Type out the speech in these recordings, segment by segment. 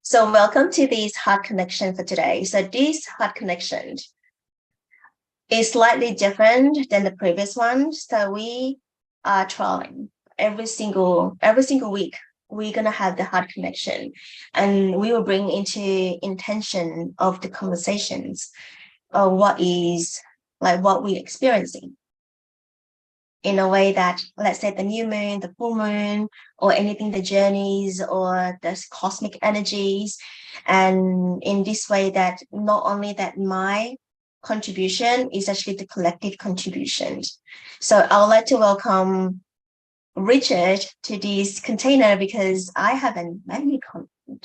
So welcome to this heart connection for today. So this heart connection is slightly different than the previous one. So we are trying every single week. We're gonna have the heart connection, and we will bring into intention of the conversations of what we're experiencing in a way that, let's say, the new moon, the full moon, or anything, the journeys or the cosmic energies. And in this way, that not only that my contribution is actually the collective contribution. So I would like to welcome Richard to this container because I haven't met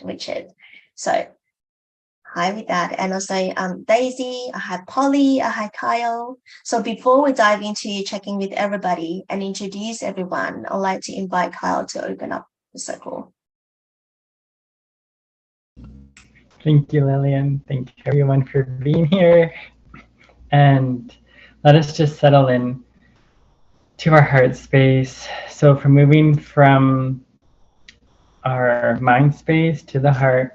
Richard. So hi with that. And also Daisy, I have Polly, I have Kyle. So before we dive into checking with everybody and introduce everyone, I'd like to invite Kyle to open up the circle. Thank you, Lillian. Thank you everyone for being here. And let us just settle in to our heart space. So for moving from our mind space to the heart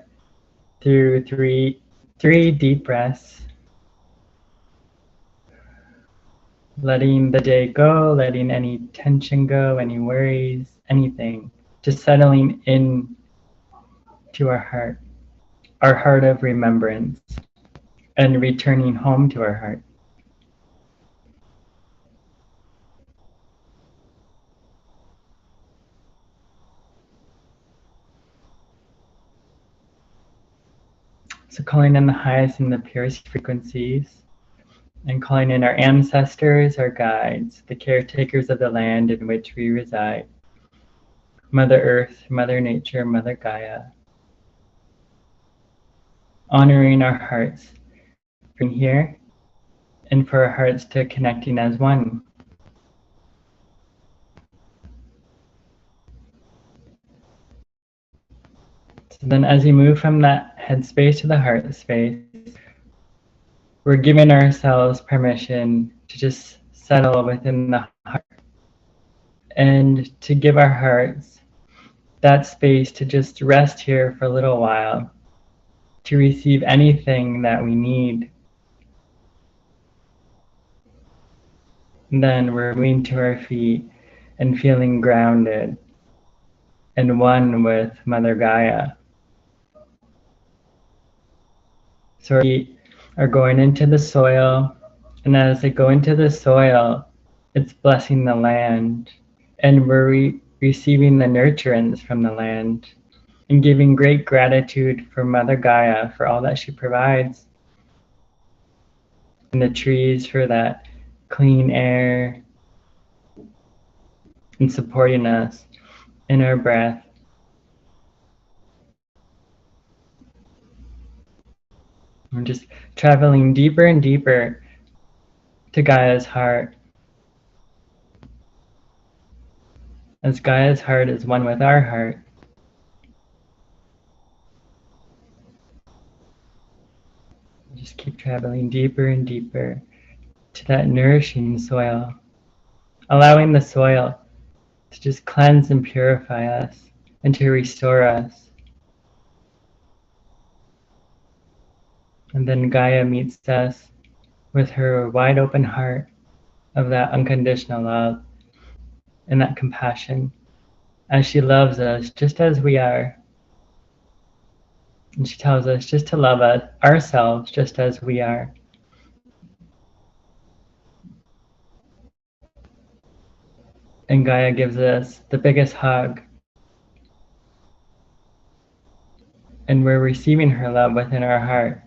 through three deep breaths, letting the day go, letting any tension go, any worries, anything, just settling in to our heart of remembrance, and returning home to our heart. So calling in the highest and the purest frequencies, and calling in our ancestors, our guides, the caretakers of the land in which we reside, Mother Earth, Mother Nature, Mother Gaia, honoring our hearts from here, and for our hearts to connecting as one. So then as we move from that head space to the heart space, we're giving ourselves permission to just settle within the heart and to give our hearts that space to just rest here for a little while, to receive anything that we need. And then we're moving to our feet and feeling grounded and one with Mother Gaia. So our feet are going into the soil, and as they go into the soil, it's blessing the land, and we're receiving the nurturance from the land and giving great gratitude for Mother Gaia for all that she provides, and the trees for that clean air and supporting us in our breath. We're just traveling deeper and deeper to Gaia's heart, as Gaia's heart is one with our heart. Just keep traveling deeper and deeper to that nourishing soil, allowing the soil to just cleanse and purify us and to restore us. And then Gaia meets us with her wide open heart of that unconditional love and that compassion, as she loves us just as we are. And she tells us just to love ourselves just as we are. And Gaia gives us the biggest hug. And we're receiving her love within our heart.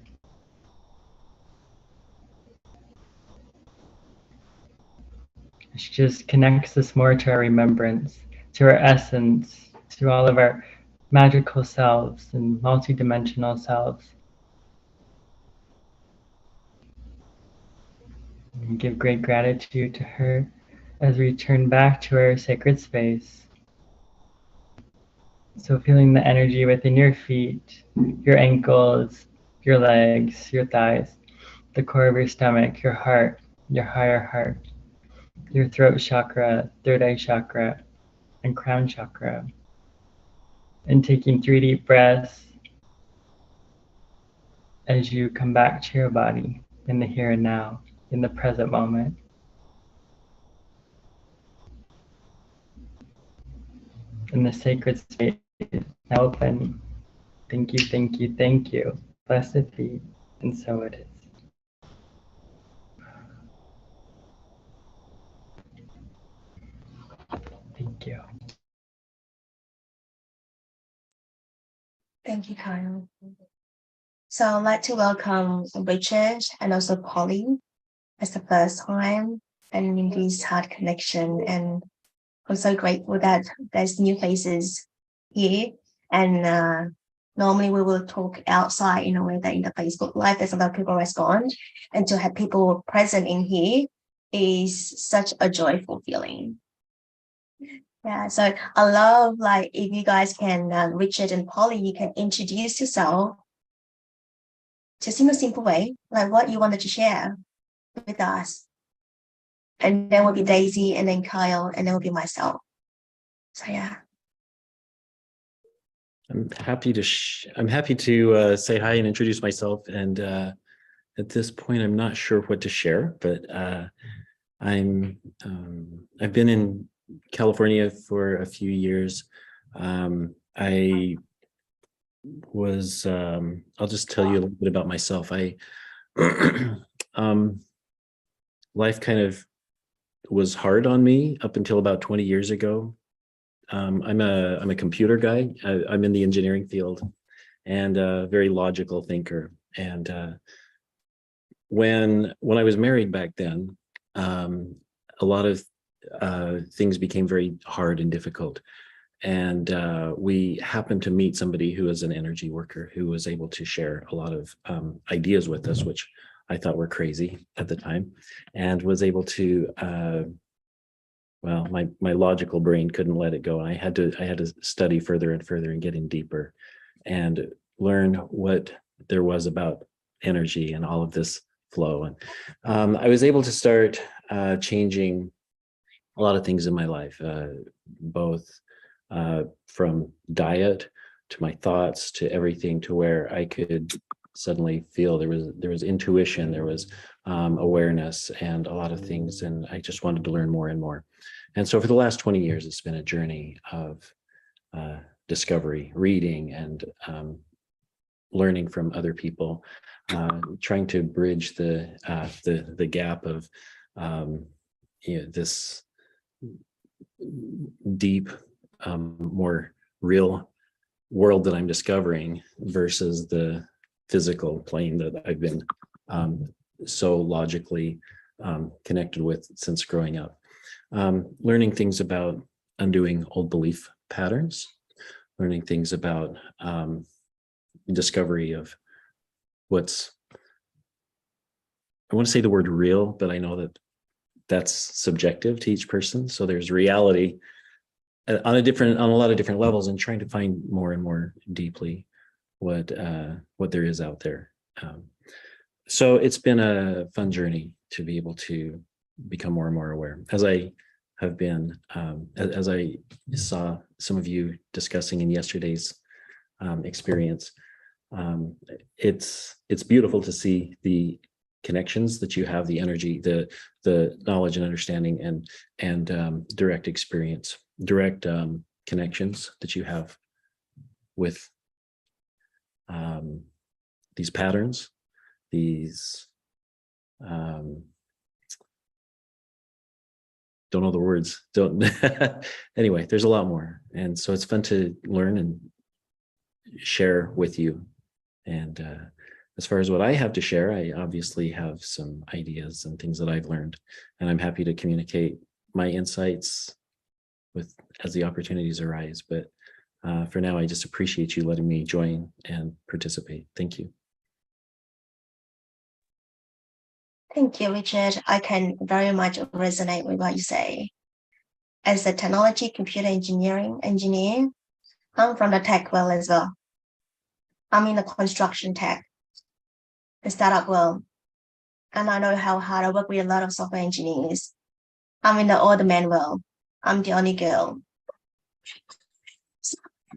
She just connects us more to our remembrance, to our essence, to all of our magical selves and multidimensional selves. And give great gratitude to her as we turn back to our sacred space. So feeling the energy within your feet, your ankles, your legs, your thighs, the core of your stomach, your heart, your higher heart, your throat chakra, third eye chakra, and crown chakra. And taking 3 deep breaths as you come back to your body in the here and now, in the present moment. In the sacred space, now open. Thank you, thank you, thank you. Blessed be, and so it is. Thank you. Thank you, Kyle. So I'd like to welcome Richard and also Polly as the first time and in this heart connection. And I'm so grateful that there's new faces here. And normally we will talk outside in a way that in the Facebook Live, there's a lot of people respond. And to have people present in here is such a joyful feeling. Yeah, so I love like if you guys can, Richard and Polly, you can introduce yourself just in a simple way, like what you wanted to share with us. And then will be Daisy, and then Kyle, and then will be myself. So yeah. I'm happy to say hi and introduce myself. And at this point, I'm not sure what to share, but I've been in California for a few years. I was I'll just tell you a little bit about myself. Life kind of was hard on me up until about 20 years ago. I'm a computer guy. I'm in the engineering field and a very logical thinker. And when I was married back then, a lot of things became very hard and difficult. And we happened to meet somebody who is an energy worker who was able to share a lot of ideas with us, which I thought were crazy at the time, and was able to well, my logical brain couldn't let it go, and I had to study further and further and get in deeper and learn what there was about energy and all of this flow. And I was able to start changing a lot of things in my life, both from diet to my thoughts to everything, to where I could suddenly feel there was intuition, there was awareness, and a lot of things, and I just wanted to learn more and more. And so for the last 20 years, it's been a journey of discovery, reading, and learning from other people, trying to bridge the gap of this deep, more real world that I'm discovering versus the physical plane that I've been so logically connected with since growing up. Learning things about undoing old belief patterns, learning things about discovery of what's, I want to say the word real, but I know that that's subjective to each person. So there's reality on a lot of different levels, and trying to find more and more deeply what there is out there. So it's been a fun journey to be able to become more and more aware, as I have been, as I saw some of you discussing in yesterday's experience. It's beautiful to see the connections that you have, the energy, the knowledge and understanding, and direct experience, direct connections that you have with these patterns, these don't know the words, don't anyway, there's a lot more, and so it's fun to learn and share with you. And as far as what I have to share, I obviously have some ideas and things that I've learned, and I'm happy to communicate my insights as the opportunities arise. But for now, I just appreciate you letting me join and participate. Thank you. Thank you, Richard. I can very much resonate with what you say. As a technology computer engineer, I'm from the tech world as well. I'm in the construction tech, the startup world. And I know how hard I work with a lot of software engineers. I'm in the older man world. I'm the only girl.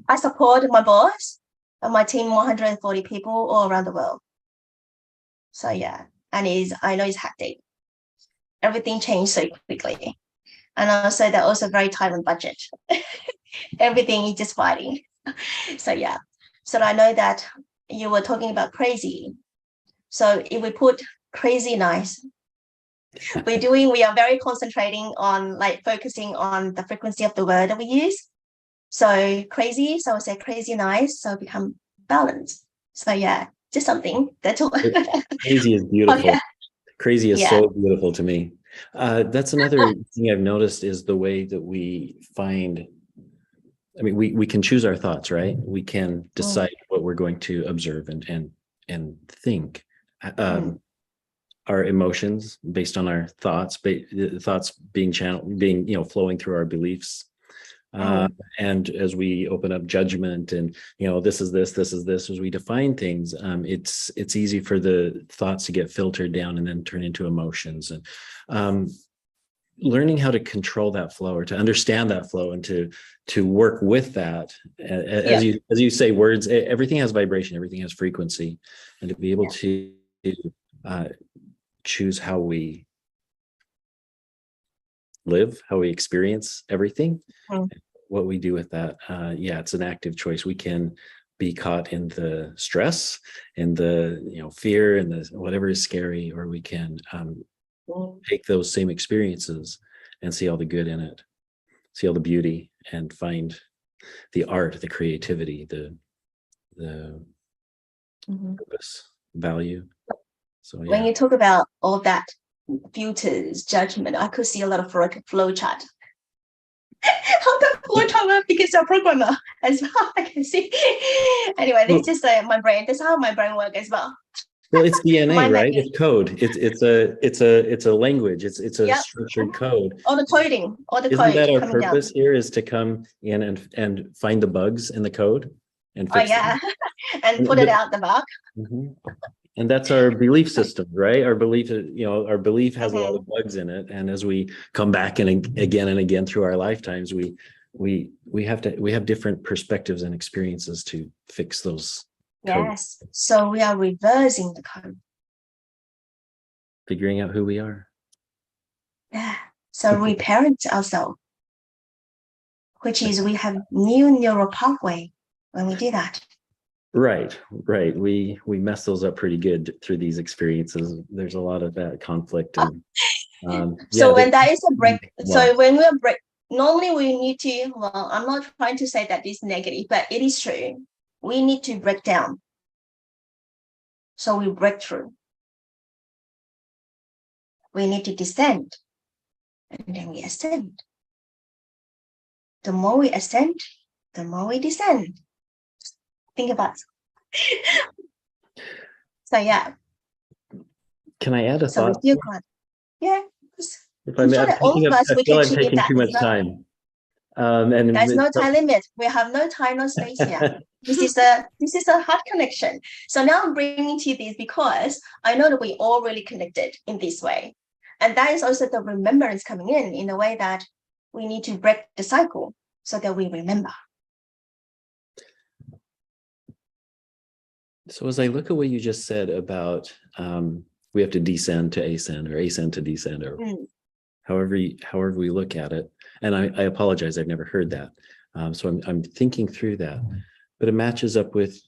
I support my boss and my team, 140 people all around the world. So yeah, and I know it's hectic. Everything changed so quickly. And also they're also very tight on budget. Everything is just fighting. So yeah. So I know that you were talking about crazy. So if we put crazy nice, we are very concentrating on like focusing on the frequency of the word that we use. So crazy, so I say crazy nice, so become balanced. So yeah, just something that's all. Crazy is beautiful. Oh, yeah. Crazy is Yeah. so beautiful to me. That's another thing I've noticed is the way that we find, I mean, we can choose our thoughts, right? We can decide what we're going to observe and think. Our emotions based on our thoughts, the thoughts being channeled, being, flowing through our beliefs. And as we open up judgment and, this is this, as we define things, it's easy for the thoughts to get filtered down and then turn into emotions. And learning how to control that flow or to understand that flow and to work with that, as you say, words, everything has vibration, everything has frequency, and to be able to choose how we live, how we experience everything, what we do with that. It's an active choice. We can be caught in the stress and the fear and the whatever is scary, or we can take those same experiences and see all the good in it, see all the beauty, and find the art, the creativity, the purpose, value. So When you talk about all that filters, judgment, I could see a lot of flow chart. How the flow chart work, because I'm a programmer as well. I can see. Anyway, this is just my brain. That's how my brain works as well. Well, it's DNA, right? It's code. It's a language. It's a structured code. All the coding, Isn't that our purpose here? Is to come in and find the bugs in the code and fix them. And put it out the bug. And that's our belief system, right? Our belief, our belief has a lot of bugs in it. And as we come back and again through our lifetimes, we have different perspectives and experiences to fix those. Yes. So we are reversing the code. Figuring out who we are. Yeah. So we parent ourselves, which is we have new neural pathway when we do that. Right. We mess those up pretty good through these experiences. There's a lot of that conflict. And so when that is a break, so when we break, normally we need to, I'm not trying to say that it's negative, but it is true. We need to break down. So we break through. We need to descend. And then we ascend. The more we ascend, the more we descend. Think about it. So yeah. Can I add a thought? So we feel glad. Yeah. If I feel I'm taking too much time. And there's no time limit. We have no time, no space here. This is a heart connection. So now I'm bringing to this because I know that we all really connected in this way. And that is also the remembrance coming in a way that we need to break the cycle so that we remember. So as I look at what you just said about we have to descend to ascend or ascend to descend, or however we look at it, and I apologize, I've never heard that. So I'm thinking through that, but it matches up with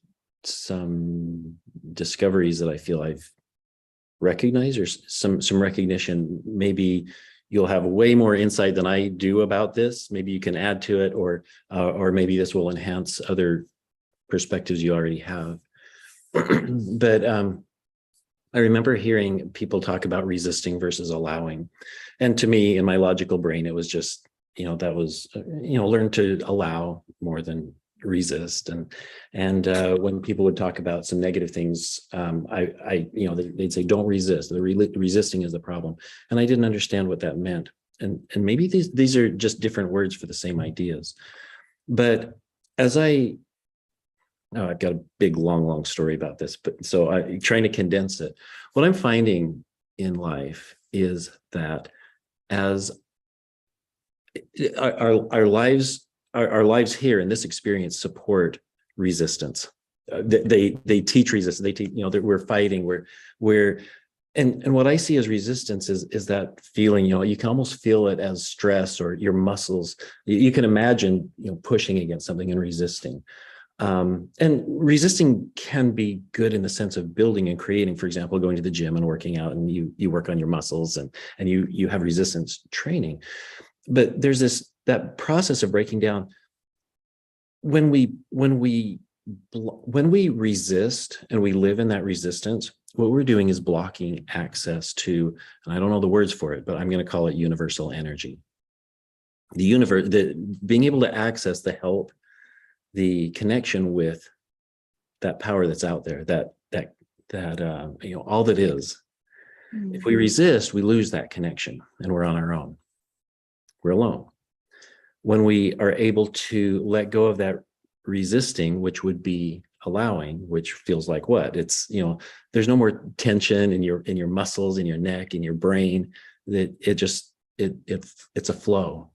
some discoveries that I feel I've recognized, or some recognition. Maybe you'll have way more insight than I do about this. Maybe you can add to it, or maybe this will enhance other perspectives you already have. But I remember hearing people talk about resisting versus allowing. And to me, in my logical brain, it was just, that was, learn to allow more than resist. And when people would talk about some negative things, they'd say, don't resist. The resisting is the problem. And I didn't understand what that meant. And maybe these are just different words for the same ideas. But as I've got a big, long story about this, but so I'm trying to condense it. What I'm finding in life is that as our lives our lives here in this experience support resistance. They teach resistance. They teach, that we're fighting. We're and what I see as resistance is that feeling. You can almost feel it as stress, or your muscles. You can imagine pushing against something and resisting. And resisting can be good in the sense of building and creating. For example, going to the gym and working out, and you work on your muscles, and you have resistance training. But there's that process of breaking down. When we resist and we live in that resistance, what we're doing is blocking access to, and I don't know the words for it, but I'm going to call it universal energy. The universe, being able to access the help, the connection with that power that's out there, that all that is. Mm-hmm. If we resist, we lose that connection, and we're on our own. We're alone. When we are able to let go of that resisting, which would be allowing, which feels like what? It's, there's no more tension in your muscles, in your neck, in your brain. That it's a flow.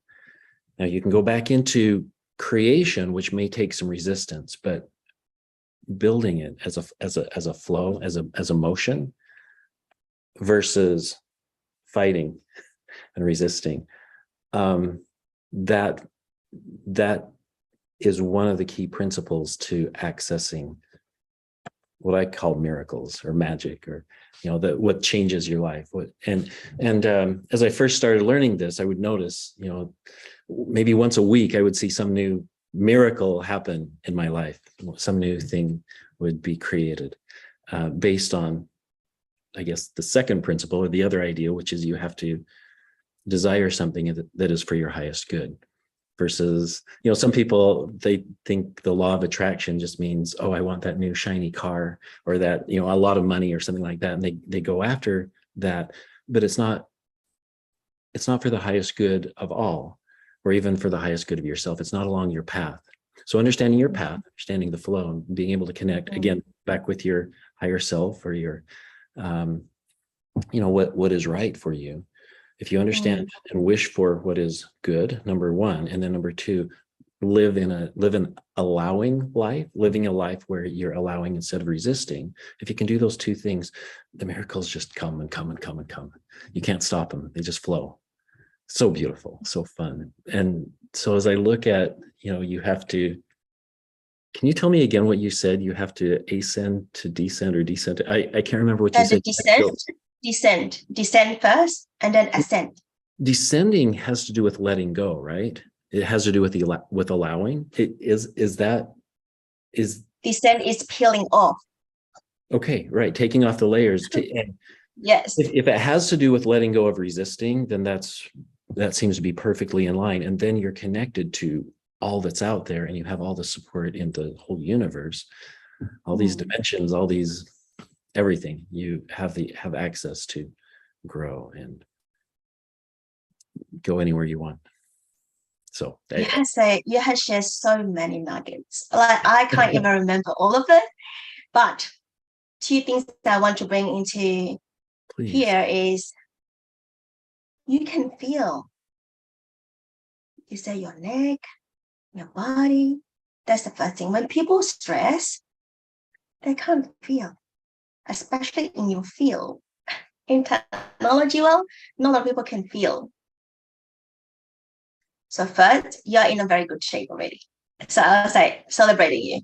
Now you can go back into creation, which may take some resistance, but building it as a flow, as a motion, versus fighting and resisting. That is one of the key principles to accessing what I call miracles or magic, or what changes your life. And as I first started learning this, I would notice, maybe once a week I would see some new miracle happen in my life. Some new thing would be created based on, I guess, the second principle, or the other idea, which is you have to desire something that is for your highest good. Versus, some people, they think the law of attraction just means, oh, I want that new shiny car, or that, a lot of money or something like that. And they go after that, but it's not for the highest good of all, or even for the highest good of yourself. It's not along your path. So understanding your path, understanding the flow, and being able to connect again back with your higher self, or your, what is right for you. If you understand and wish for what is good, number one, and then number two, live an allowing life, living a life where you're allowing instead of resisting. If you can do those two things, the miracles just come and come and come and come. You can't stop them. They just flow. So beautiful, so fun. And so as I look at, you have to, can you tell me again what you said? You have to ascend to descend, or descend to, I can't remember what you said. Descend first, and then ascend. Descending has to do with letting go, right? It has to do with allowing. Descend is peeling off. Okay, right. Taking off the layers. Yes. If it has to do with letting go of resisting, then that seems to be perfectly in line. And then you're connected to all that's out there, and you have all the support in the whole universe, all these dimensions, all these everything. You have access to grow and go anywhere you want. So you have shared so many nuggets. Like, I can't even remember all of it, but two things that I want to bring into here is, you can feel. You say your neck, your body. That's the first thing. When people stress, they can't feel, especially in your field. In technology world, not a lot of people can feel. So first, you're in a very good shape already. So I was like celebrating you.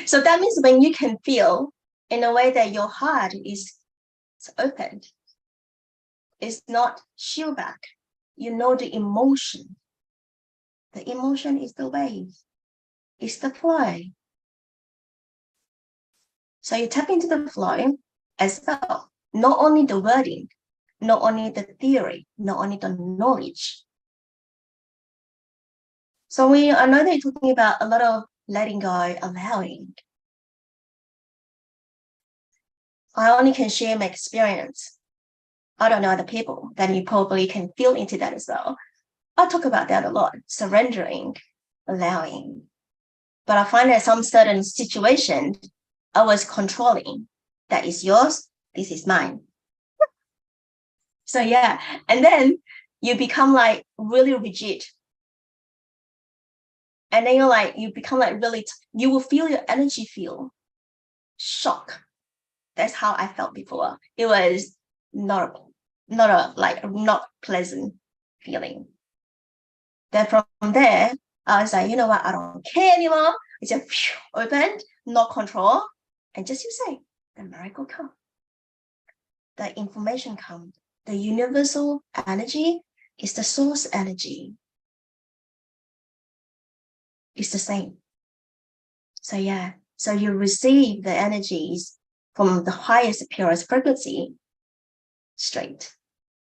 So that means when you can feel in a way that your heart is opened, it's not shield back. You know the emotion. The emotion is the wave. It's the flow. So you tap into the flow as well. Not only the wording, not only the theory, not only the knowledge. So I know that you're talking about a lot of letting go, allowing. I only can share my experience. I don't know other people, then you probably can feel into that as well. I talk about that a lot, surrendering, allowing. But I find that some certain situations, I was controlling. That is yours, this is mine. So yeah, and then you become like really rigid. And then you become like really, you will feel your energy feel shock. That's how I felt before. It was not not pleasant feeling. Then from there, I was like, you know what? I don't care anymore. I just opened, no control, and just you say, the miracle come, the information come, the universal energy is the source energy. It's the same. So yeah, so you receive the energies from the highest, purest frequency straight.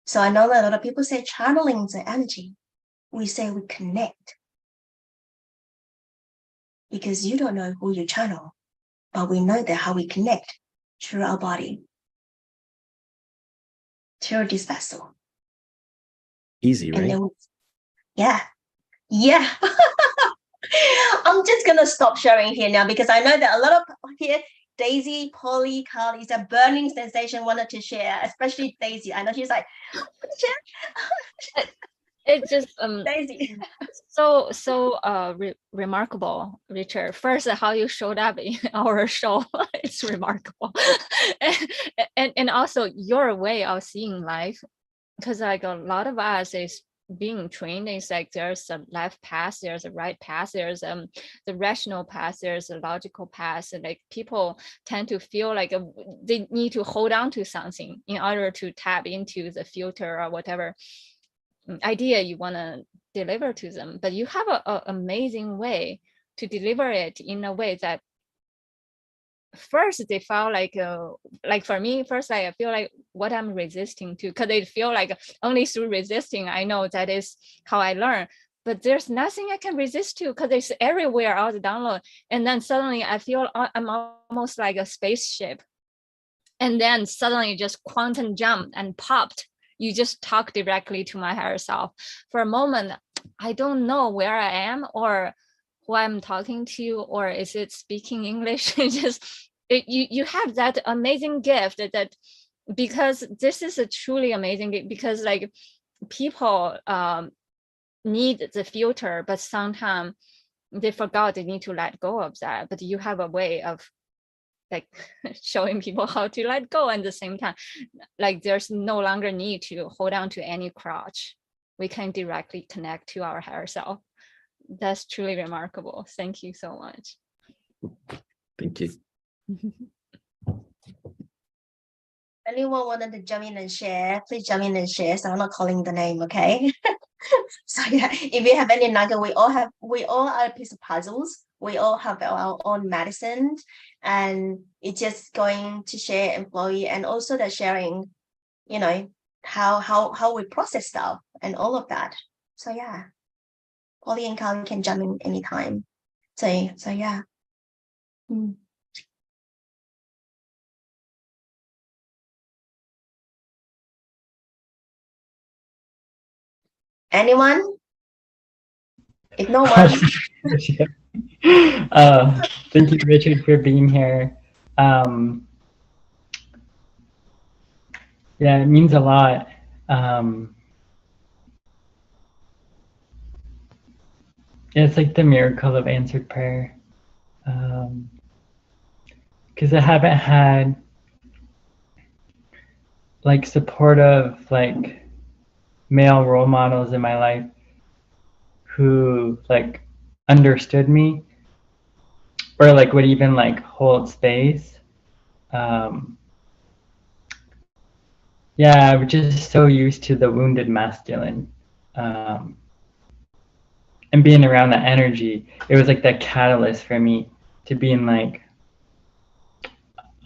So I know that a lot of people say channeling the energy. We say we connect because you don't know who you channel, but we know that how we connect through our body, through this vessel. Easy, right? And then yeah. I'm just gonna stop sharing here now because I know that a lot of here, Daisy, Polly, Carly, is a burning sensation wanted to share, especially Daisy. I know she's like, It's just Daisy. so remarkable, Richard. First, how you showed up in our show, it's remarkable. and also your way of seeing life, because like a lot of us is being trained, it's like there's a left path, there's a right path, there's the rational path, there's a logical path, and like people tend to feel like they need to hold on to something in order to tap into the filter or whatever idea you want to deliver to them. But you have a amazing way to deliver it in a way that first they felt like for me first, I feel like what I'm resisting to, because they feel like only through resisting I know that is how I learn, but there's nothing I can resist to because it's everywhere, all the download. And then suddenly I feel I'm almost like a spaceship, and then suddenly just quantum jump and popped. You just talk directly to my higher self. For a moment, I don't know where I am or who I'm talking to, or is it speaking English? You have that amazing gift that, because this is a truly amazing gift, because like people need the filter, but sometimes they forgot they need to let go of that. But you have a way of like showing people how to let go at the same time. Like there's no longer need to hold on to any crutch. We can directly connect to our higher self. That's truly remarkable. Thank you so much. Thank you. Anyone wanted to jump in and share, please jump in and share. So I'm not calling the name, okay? So yeah, if you have any nugget, we all are a piece of puzzles. We all have our own medicine, and it's just going to share and flow, and also the sharing, you know, how we process stuff and all of that. So yeah, Polly and Carly can jump in anytime. So yeah. Anyone? If no one, thank you, Richard, for being here. Yeah, it means a lot. It's like the miracle of answered prayer. Because I haven't had like supportive like male role models in my life who like understood me or like would even like hold space. Yeah, I was just so used to the wounded masculine. And being around that energy, it was like that catalyst for me to being like,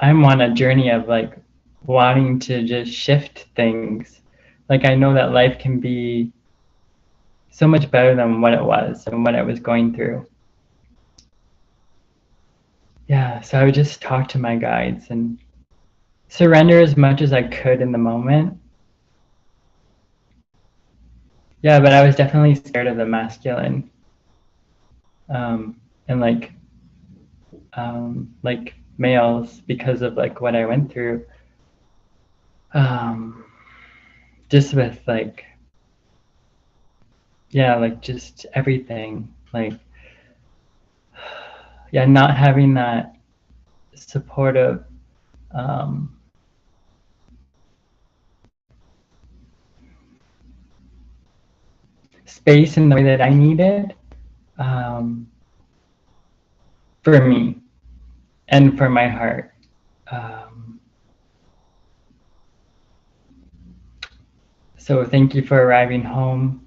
I'm on a journey of like wanting to just shift things. Like I know that life can be so much better than what it was and what I was going through. Yeah, so I would just talk to my guides and surrender as much as I could in the moment. Yeah, but I was definitely scared of the masculine. And like males because of like what I went through. Just with like, yeah, like just everything. Like yeah, not having that supportive space in the way that I needed for me and for my heart. So thank you for arriving home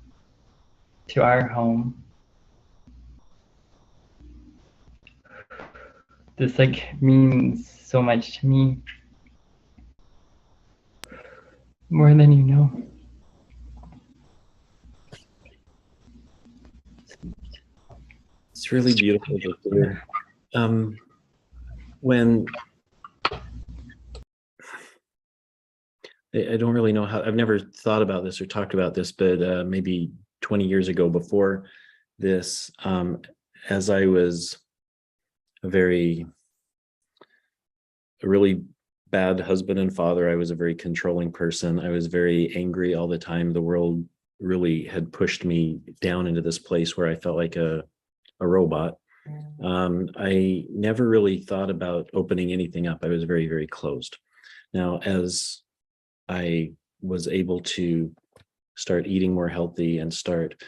to our home. This like means so much to me, more than you know. It's really beautiful to hear. When I don't really know how, I've never thought about this or talked about this, but maybe 20 years ago before this, as I was a really bad husband and father, I was a very controlling person. I was very angry all the time. The world really had pushed me down into this place where I felt like a robot. I never really thought about opening anything up. I was very, very closed. Now, as I was able to start eating more healthy and start,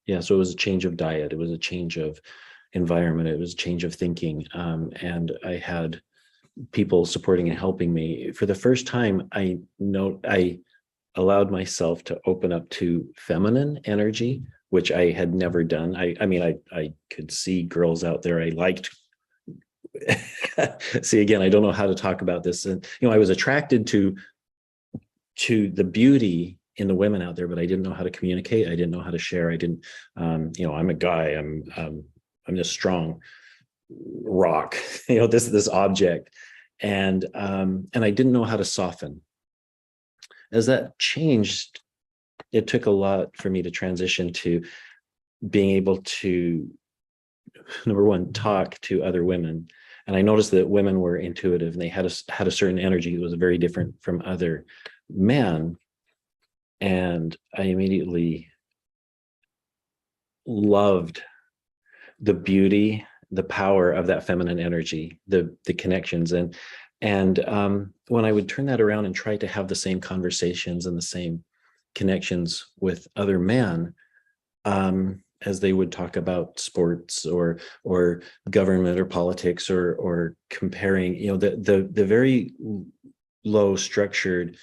yeah, so it was a change of diet. It was a change of environment. It was a change of thinking. And I had people supporting and helping me. For the first time, I allowed myself to open up to feminine energy, which I had never done. I mean, I could see girls out there I liked. See, again, I don't know how to talk about this. And, I was attracted to the beauty in the women out there, but I didn't know how to communicate. I didn't know how to share. I didn't, I'm a guy. I'm this strong rock, this object. And I didn't know how to soften. As that changed, it took a lot for me to transition to being able to, number one, talk to other women. And I noticed that women were intuitive and they had a certain energy that was very different from other men. And I immediately loved the beauty, the power of that feminine energy, the connections. And when I would turn that around and try to have the same conversations and the same connections with other men, as they would talk about sports or government or politics or comparing, the very low structured,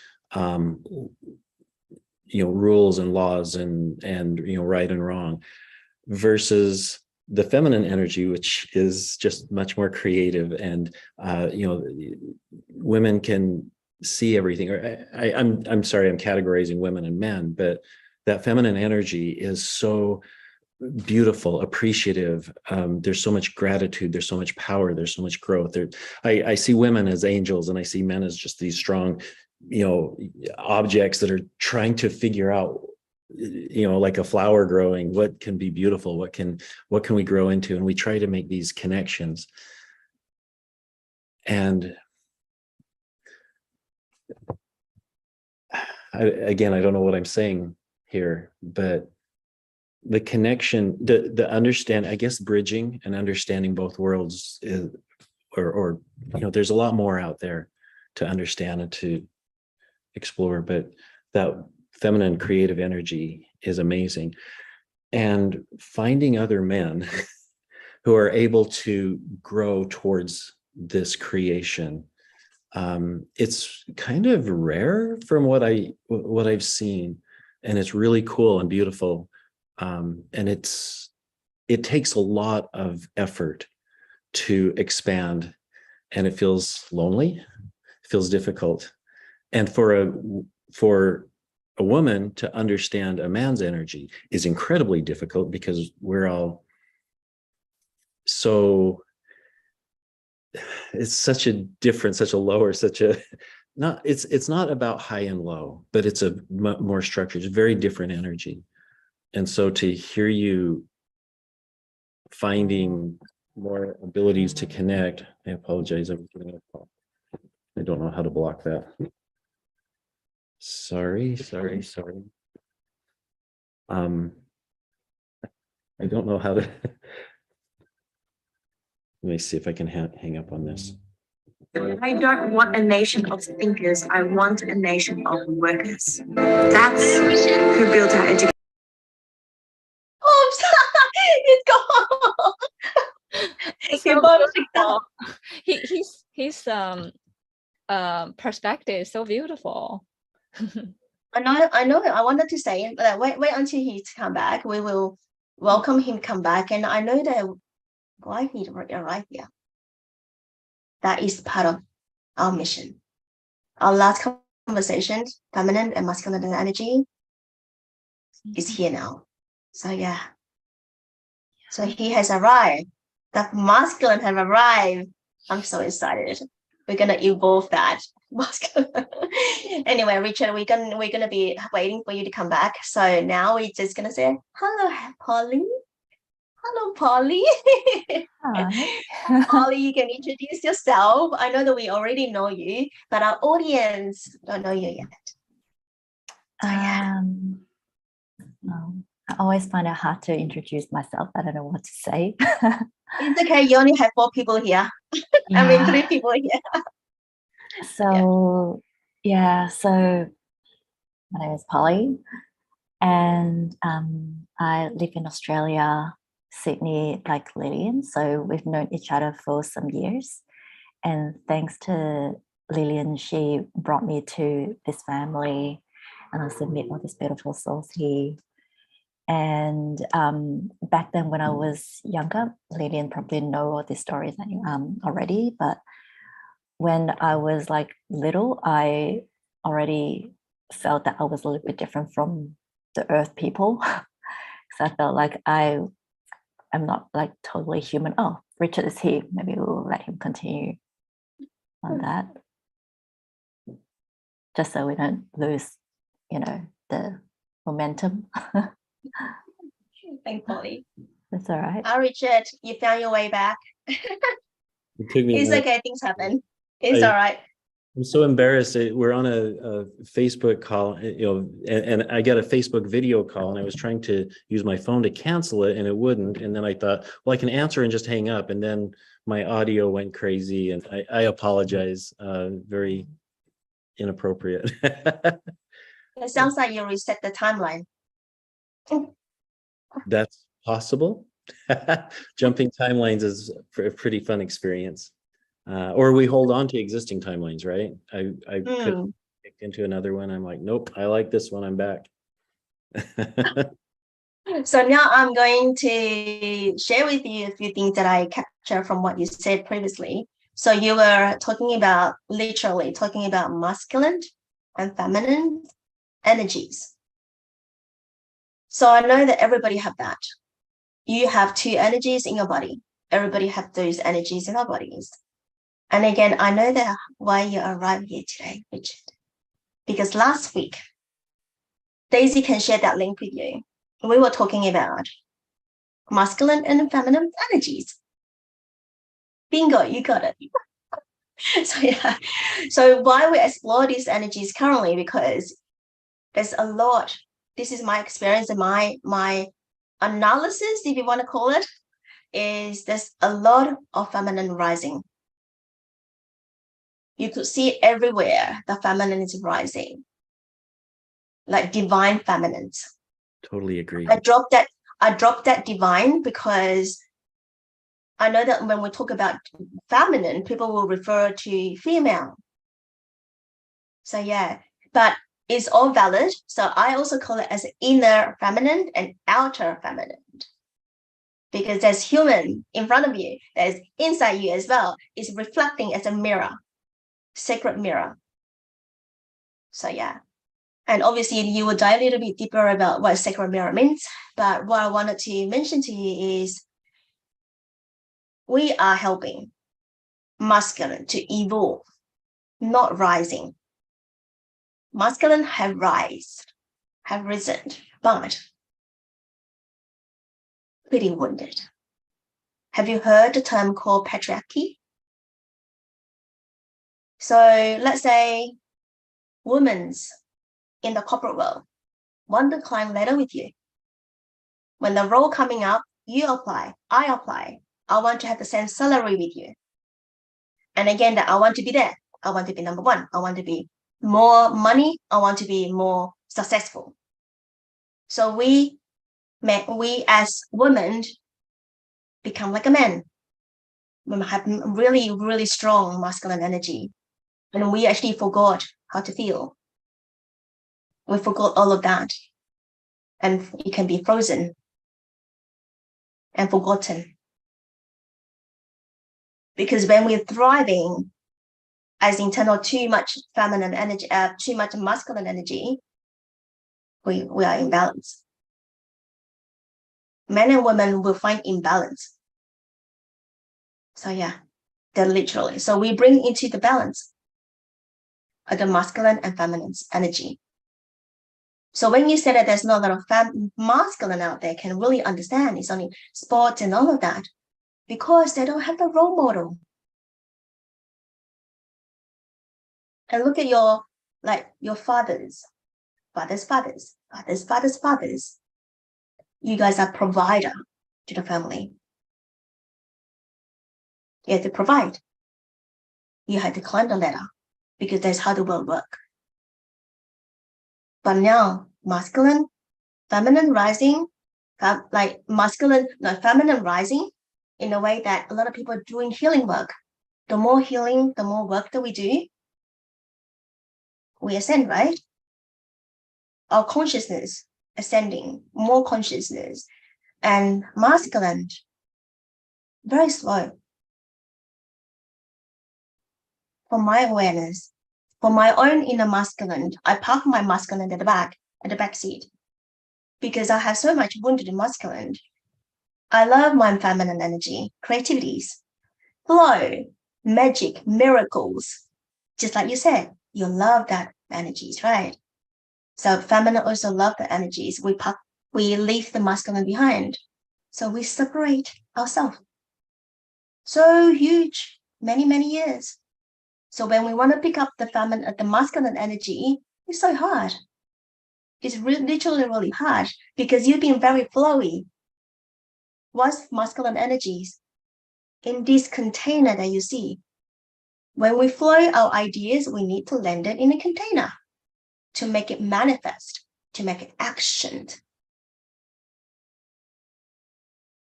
rules and laws and right and wrong, versus the feminine energy, which is just much more creative. And women can see everything. Or I'm sorry, I'm categorizing women and men, but that feminine energy is so beautiful, appreciative. There's so much gratitude, there's so much power, there's so much growth. I see women as angels, and I see men as just these strong, objects that are trying to figure out, like a flower growing, what can be beautiful, what can we grow into, and we try to make these connections. And again, I don't know what I'm saying here, but the connection, the understand, I guess, bridging and understanding both worlds is, or there's a lot more out there to understand and to explore, but that feminine creative energy is amazing. And finding other men who are able to grow towards this creation, it's kind of rare from what I've seen, and it's really cool and beautiful. And it takes a lot of effort to expand, and it feels lonely, it feels difficult. And for a woman to understand a man's energy is incredibly difficult, because we're all so, it's such a different, such a lower, such a, not, it's not about high and low, but it's a more structured, it's very different energy. And so to hear you finding more abilities to connect, I apologize, I'm getting a call. I don't know how to block that. Sorry. I don't know how to. Let me see if I can hang up on this. I don't want a nation of thinkers. I want a nation of workers. That's who built our education. Oops, it's gone. So Both beautiful. His perspective is so beautiful. I know. I wanted to say that wait until he's come back. We will welcome him come back, and I know that why he arrived here. That is part of our mission. Our last conversation, feminine and masculine energy, is here now. So yeah. So he has arrived. The masculine have arrived. I'm so excited. We're gonna evolve that masculine. Anyway, Richard, we're gonna be waiting for you to come back. So now we're just gonna say hello, Polly. Hello, Polly. Hi. Polly, you can introduce yourself. I know that we already know you, but our audience don't know you yet. So, yeah. I always find it hard to introduce myself. I don't know what to say. It's okay. You only have 4 people here. I mean, 3 people here. So my name is Polly, and I live in Australia, Sydney, like Lillian. So we've known each other for some years, and thanks to Lillian, she brought me to this family, and I also met all these beautiful souls here. And back then, when I was younger, Lillian probably know all these stories already. But when I was like little, I already felt that I was a little bit different from the Earth people. So I felt like I am not like totally human. Oh, Richard is here. Maybe we'll let him continue on that, just so we don't lose, the momentum. Thanks, Polly. That's all right. Hi, Richard. You found your way back. It took me. It's okay. Things happen. It's all right. I'm so embarrassed. We're on a Facebook call, and I got a Facebook video call, and I was trying to use my phone to cancel it, and it wouldn't. And then I thought, well, I can answer and just hang up. And then my audio went crazy, and I apologize. Very inappropriate. It sounds like you reset the timeline. That's possible. Jumping timelines is a pretty fun experience. Or we hold on to existing timelines, right? I could kick into another one. I'm like, nope, I like this one. I'm back. So now I'm going to share with you a few things that I capture from what you said previously. So you were literally talking about masculine and feminine energies. So I know that everybody have that. You have 2 energies in your body. Everybody have those energies in our bodies. And again, I know that why you arrived here today, Richard, because last week, Daisy can share that link with you. We were talking about masculine and feminine energies. Bingo, you got it. So yeah, so why we explore these energies currently, because there's a lot. This is my experience and my analysis, if you want to call it, is there's a lot of feminine rising. You could see it everywhere. The feminine is rising, like divine feminines. Totally agree. I dropped that divine because I know that when we talk about feminine, people will refer to female. So yeah, but it's all valid. So I also call it as inner feminine and outer feminine, because there's human in front of you, there's inside you as well. It's reflecting as a mirror, sacred mirror. So yeah. And obviously you will dive a little bit deeper about what sacred mirror means. But what I wanted to mention to you is we are helping masculine to evolve, not rising. Masculine have risen, but pretty wounded. Have you heard the term called patriarchy? So let's say women's in the corporate world want to climb ladder with you. When the role coming up, you apply, I apply. I want to have the same salary with you. And again, that I want to be there. I want to be number one. I want to be more money. I want to be more successful. So we as women become like a man. We have really, really strong masculine energy. And we actually forgot how to feel. We forgot all of that. And it can be frozen and forgotten. Because when we're thriving as internal too much feminine energy, too much masculine energy, we are imbalanced. Men and women will find imbalance. So yeah, they're literally. So we bring into the balance of the masculine and feminine energy. So when you say that there's not a lot of masculine out there can really understand, it's only sports and all of that, because they don't have the role model. And look at your fathers. You guys are provider to the family. You have to provide. You had to climb the ladder because that's how the world works. But now, masculine, feminine rising, feminine rising in a way that a lot of people are doing healing work. The more healing, the more work that we do, we ascend, right? Our consciousness ascending, more consciousness, and masculine, very slow. For my awareness, for my own inner masculine, I park my masculine at the back seat, because I have so much wounded masculine. I love my feminine energy, creativities, flow, magic, miracles. Just like you said, you love that energies, right? So feminine also love the energies. We leave the masculine behind. So we separate ourselves. So huge, many, many years. So when we want to pick up the masculine energy, it's so hard. It's literally really hard because you've been very flowy. What's masculine energies? In this container that you see, when we flow our ideas, we need to land it in a container to make it manifest, to make it actioned.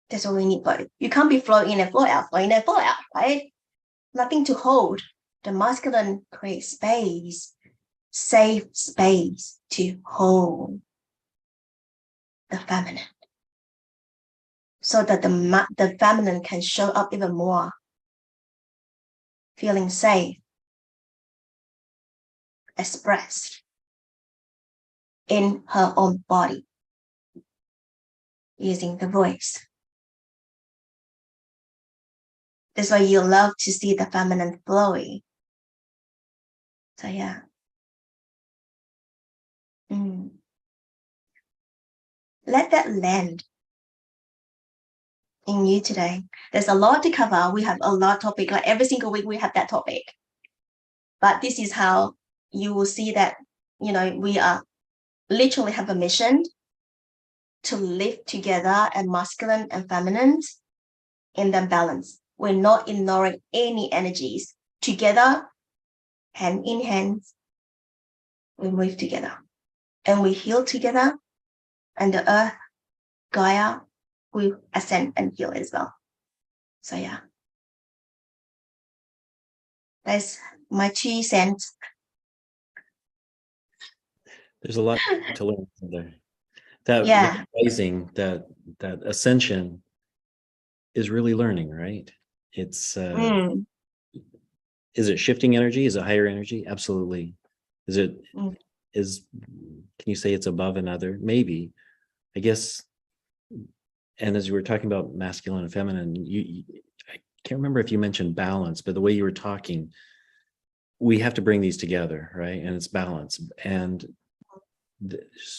That's what we need both. You can't be flow in and flow out, flow in and flow out, right? Nothing to hold. The masculine creates space, safe space to hold the feminine, so that the feminine can show up even more, feeling safe, expressed in her own body, using the voice. That's why you love to see the feminine flowy. So yeah. Let that land in you today. There's a lot to cover. We have a lot of topic, like every single week we have that topic. But this is how you will see that, we are literally have a mission to live together and masculine and feminine in the balance. We're not ignoring any energies. Together, hand in hand, we move together and we heal together, and the earth, Gaia, will ascend and heal as well. So yeah, that's my 2 cents. There's a lot to learn from there. That rising, that ascension is really learning, right? It's is it shifting energy? Is it higher energy? Absolutely. Is it can you say it's above another? Maybe. I guess. And as you were talking about masculine and feminine, I can't remember if you mentioned balance, but the way you were talking, we have to bring these together, right? And it's balance. And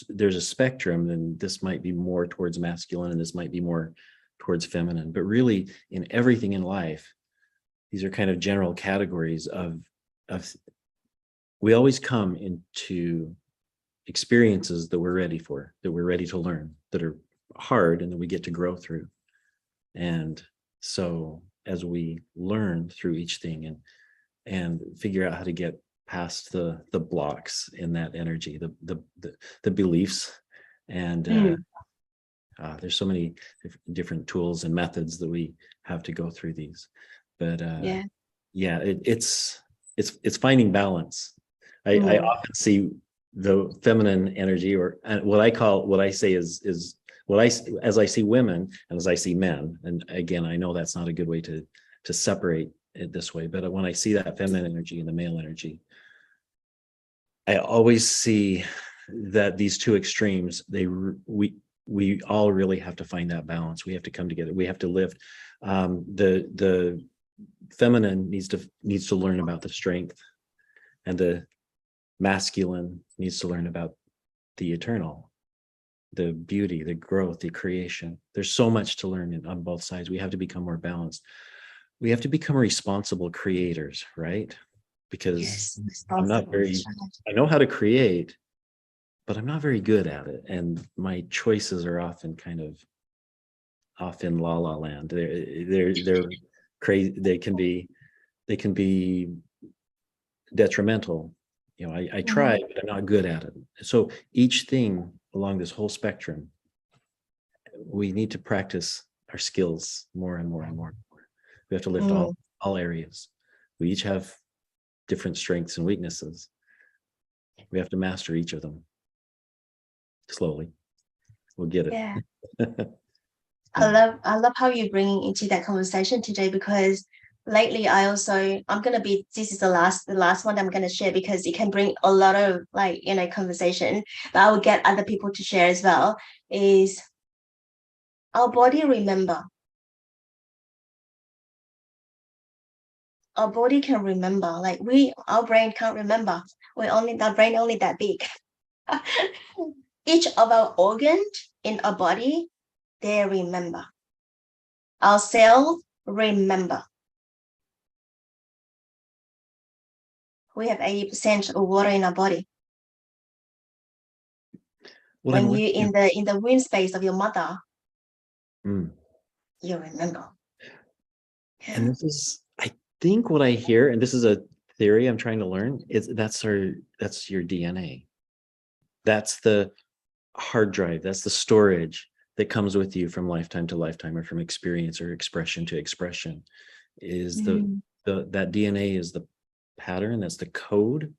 there's a spectrum, and this might be more towards masculine and this might be more towards feminine. But really, in everything in life, these are kind of general categories of we always come into experiences that we're ready for, that we're ready to learn, that are hard and that we get to grow through. And so as we learn through each thing and figure out how to get past the blocks in that energy, the beliefs, and there's so many different tools and methods that we have to go through these. But it's finding balance. I often see the feminine energy, or what I say is as I see women and as I see men. And again, I know that's not a good way to separate it this way, but when I see that feminine energy and the male energy, I always see that these two extremes, we all really have to find that balance. We have to come together. We have to lift. The feminine needs to learn about the strength, and the masculine needs to learn about the eternal, the beauty, the growth, the creation. There's so much to learn on both sides. We have to become more balanced. We have to become responsible creators, right? Because I'm not I know how to create, but I'm not very good at it. And my choices are often kind of off in la la land. They're crazy. They can be detrimental. You know, I try, but I'm not good at it. So each thing along this whole spectrum, we need to practice our skills more and more and more. We have to lift all areas. We each have different strengths and weaknesses. We have to master each of them slowly. We'll get it. Yeah. I love how you're bringing into that conversation today, because lately this is the last one I'm going to share, because it can bring a lot of conversation, but I will get other people to share as well. Is our body remember? Our body can remember, our brain can't remember. Our brain only that big. Each of our organs in our body, they remember. Our cells remember. We have 80% of water in our body. When you're in the womb space of your mother, you remember. And this is, I think, what I hear, and this is a theory I'm trying to learn, is that's your DNA. That's the hard drive. That's the storage that comes with you from lifetime to lifetime, or from experience or expression to expression. Is that DNA is the pattern, that's the code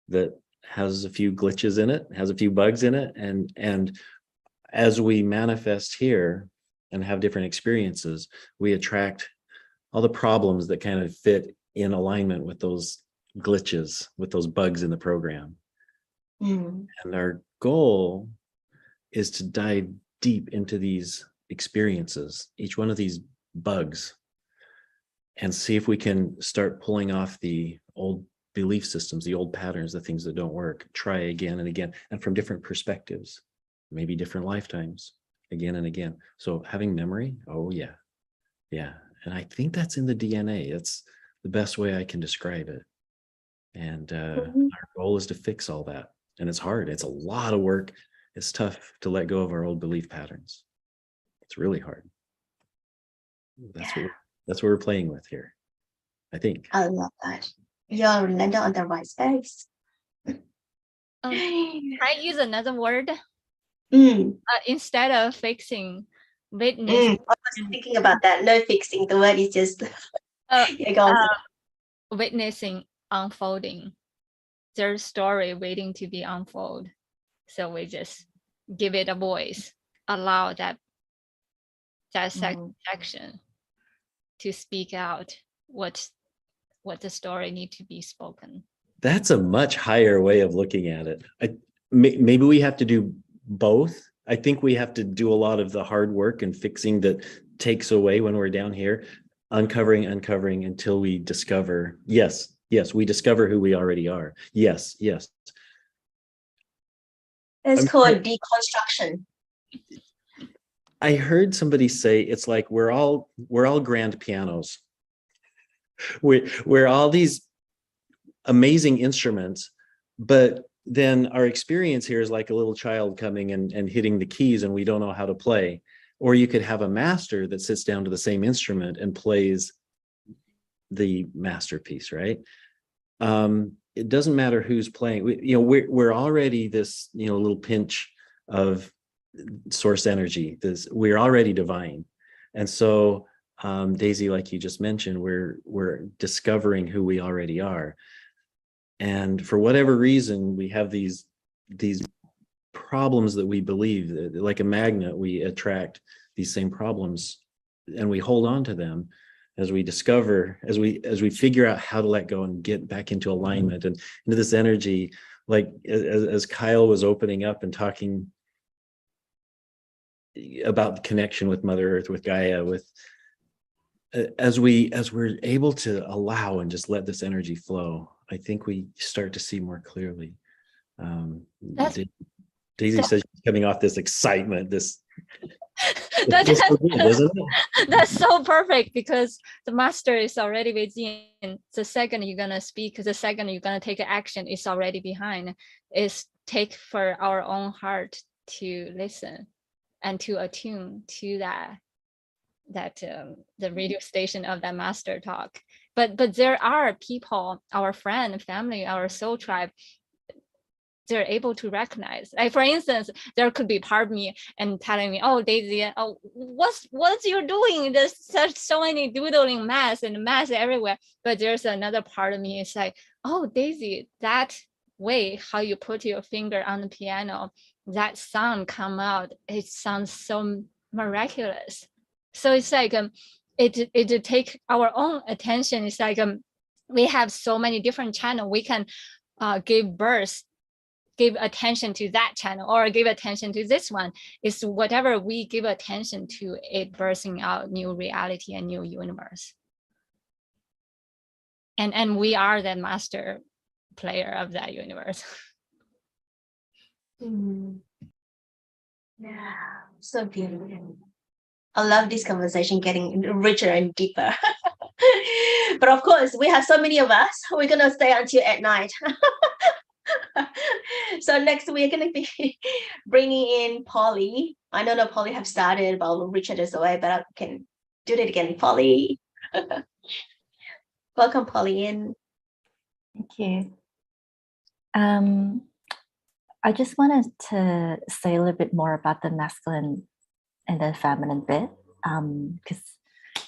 that has a few glitches in it, has a few bugs in it, and as we manifest here and have different experiences, we attract all the problems that kind of fit in alignment with those glitches, with those bugs in the program. And our goal is to dive deep into these experiences, each one of these bugs, and see if we can start pulling off the old belief systems, the old patterns, the things that don't work. Try again and again, and from different perspectives, maybe different lifetimes, again and again. So having memory, yeah. And I think that's in the DNA. That's the best way I can describe it. And our goal is to fix all that. And it's hard. It's a lot of work. It's tough to let go of our old belief patterns. It's really hard. That's what we're playing with here, I think. I love that. You're landed on the right space. Can I use another word? Instead of fixing, witness. I was thinking about that. No fixing. The word is just witnessing unfolding. There's story waiting to be unfold. So we just give it a voice, allow that section to speak out what the story need to be spoken. That's a much higher way of looking at it. Maybe we have to do both. I think we have to do a lot of the hard work and fixing that takes away when we're down here, uncovering until we discover, yes, we discover who we already are. Yes. It's called deconstruction. I heard somebody say it's like we're all grand pianos. We're all these amazing instruments, but then our experience here is like a little child coming and hitting the keys and we don't know how to play. Or you could have a master that sits down to the same instrument and plays the masterpiece, right? It doesn't matter who's playing. We're already this, little pinch of source energy. We're already divine. And so, Daisy, like you just mentioned, we're discovering who we already are. And for whatever reason, we have these problems that we believe that, like a magnet, we attract these same problems and we hold on to them as we discover, as we figure out how to let go and get back into alignment and into this energy. Like as Kyle was opening up and talking about the connection with Mother Earth, with Gaia, as we're able to allow and just let this energy flow, I think we start to see more clearly. Daisy says she's coming off this excitement, this That's isn't it? That's so perfect, because the master is already within. The second you're gonna speak, the second you're gonna take action, is already behind. Is take for our own heart to listen and to attune to that the radio station of that master talk. But there are people, our friend, family, our soul tribe, they're able to recognize. Like, for instance, there could be part of me and telling me, "Oh, Daisy, oh, what's you doing? There's so many doodling math and math everywhere." But there's another part of me, it's like, "Oh, Daisy, that way how you put your finger on the piano, that sound come out, it sounds so miraculous." So it's like it take our own attention. It's like we have so many different channels. We can give attention to that channel or give attention to this one. It's whatever we give attention to, it birthing out new reality and new universe. And we are the master player of that universe. Yeah, so beautiful. I love this conversation getting richer and deeper. But of course, we have so many of us. We're going to stay until at night. So next we're going to be bringing in Polly. I know that Polly have started, but Richard is away, but I can do it again. Polly. Welcome, Polly, in. Thank you. I just wanted to say a little bit more about the masculine and the feminine bit, because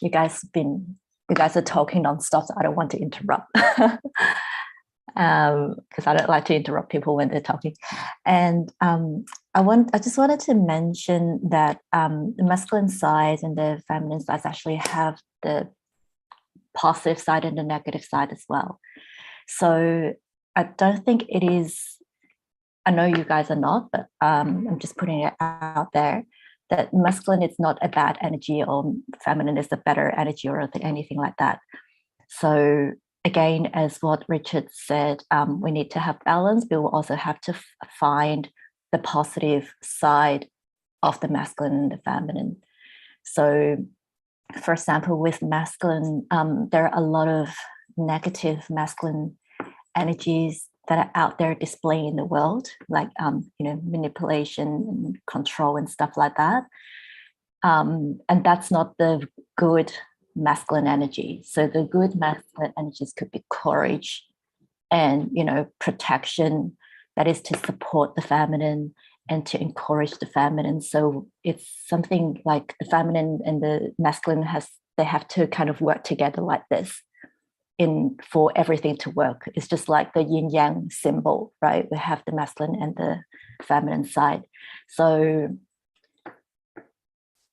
you guys are talking nonstop, so I don't want to interrupt. Because I don't like to interrupt people when they're talking. And I just wanted to mention that the masculine side and the feminine side actually have the positive side and the negative side as well. So I don't think it is, I know you guys are not, but I'm just putting it out there, that masculine is not a bad energy or feminine is a better energy or anything like that. So again, as what Richard said, we need to have balance. We will also have to find the positive side of the masculine and the feminine. So, for example, with masculine, there are a lot of negative masculine energies that are out there displaying in the world, like manipulation and control and stuff like that. And that's not the good masculine energy. So the good masculine energies could be courage and protection, that is to support the feminine and to encourage the feminine. So it's something like the feminine and the masculine they have to kind of work together like this for everything to work. It's just like the yin yang symbol, right? We have the masculine and the feminine side. So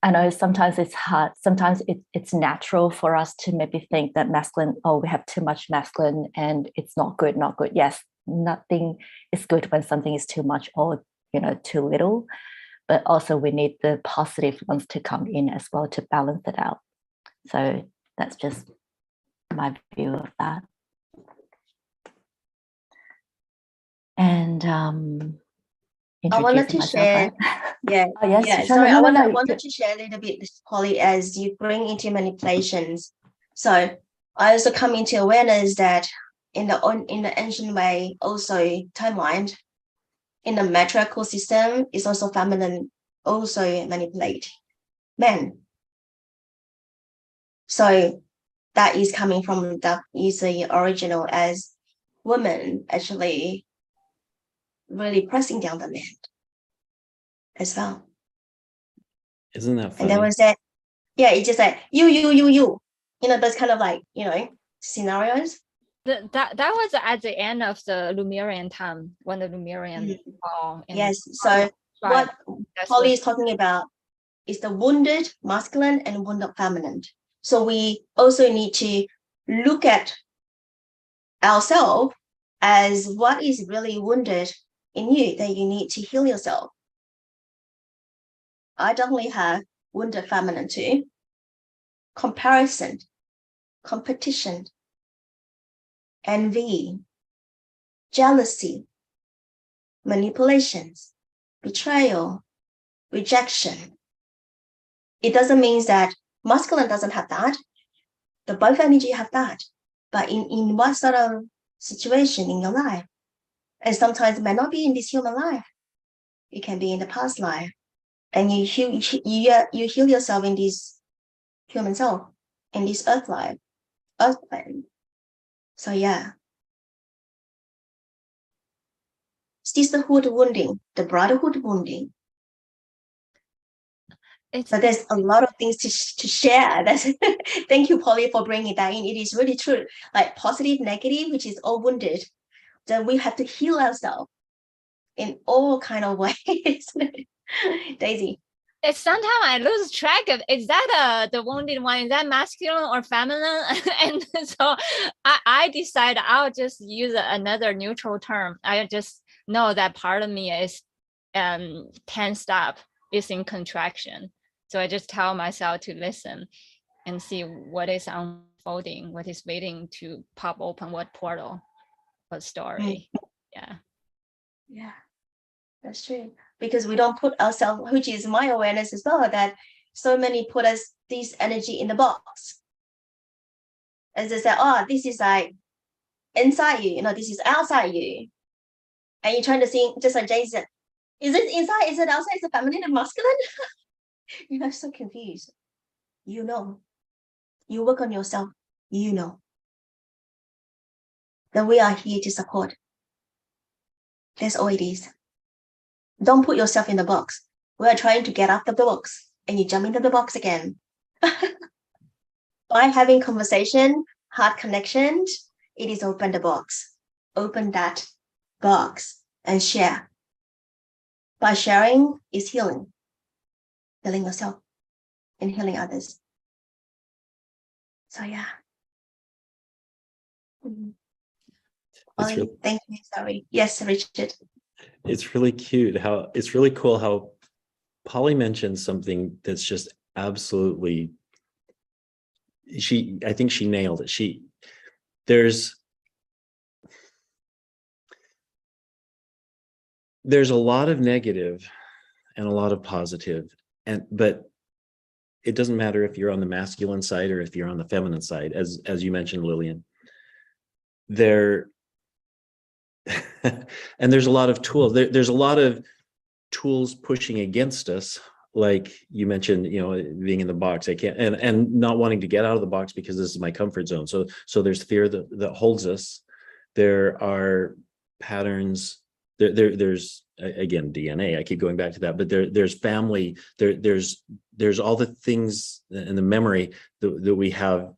I know sometimes it's hard. Sometimes it's natural for us to maybe think that masculine, we have too much masculine and it's not good. Yes, nothing is good when something is too much or, too little. But also we need the positive ones to come in as well to balance it out. So that's just my view of that. And I wanted to share. Yeah. Oh, yes. Yeah. Sure. Sorry, No, I wanted to share a little bit, Polly, as you bring into manipulations. So I also come into awareness that in the ancient way, also timeline, in the matriarchal system is also feminine, also manipulate men. So that is coming from that is the original as women actually really pressing down the men as well. Isn't that funny? And then was that, yeah, it's just like you know, those kind of like, you know, scenarios. That was at the end of the Lemurian time when the Lemurian fall. Yes. So what Polly is talking about is the wounded masculine and wounded feminine. So we also need to look at ourselves as what is really wounded in you that you need to heal yourself. I definitely have wounded feminine too. Comparison, competition, envy, jealousy, manipulations, betrayal, rejection. It doesn't mean that masculine doesn't have that. The both energy have that. But in what sort of situation in your life? And sometimes it might not be in this human life. It can be in the past life. And you heal yourself in this human self, in this earth life, earth plane. So yeah. Sisterhood wounding, the brotherhood wounding. But there's a lot of things to share. That's thank you, Polly, for bringing that in. It is really true. Like positive, negative, which is all wounded. Then we have to heal ourselves in all kind of ways. Daisy. It's sometimes I lose track of, is that the wounded one, is that masculine or feminine? And so I decide I'll just use another neutral term. I just know that part of me is tensed up, is in contraction. So I just tell myself to listen and see what is unfolding, what is waiting to pop open, what portal, what story. Yeah. Yeah, that's true. Because we don't put ourselves, which is my awareness as well, that so many put us this energy in the box. As they say, oh, this is like inside you, you know, this is outside you. And you're trying to think, just like Jay said, is it inside? Is it outside? Is it feminine and masculine? You're not so confused. You know. You work on yourself, you know. Then we are here to support. That's all it is. Don't put yourself in the box. We are trying to get out of the box and you jump into the box again. By having conversation, heart connection, it is open the box. Open that box and share. By sharing is healing. Healing yourself and healing others. So yeah. Thank you. Sorry. Yes, Richard. It's really cute how it's really cool how Polly mentioned something that's just absolutely I think she nailed it. There's a lot of negative and a lot of positive, but it doesn't matter if you're on the masculine side or if you're on the feminine side, as you mentioned, Lillian. And there's a lot of tools. There's a lot of tools pushing against us, like you mentioned, you know, being in the box. I can't, and not wanting to get out of the box because this is my comfort zone. So there's fear that holds us. There are patterns. There's again DNA. I keep going back to that, but there's family. There's all the things in the memory that we have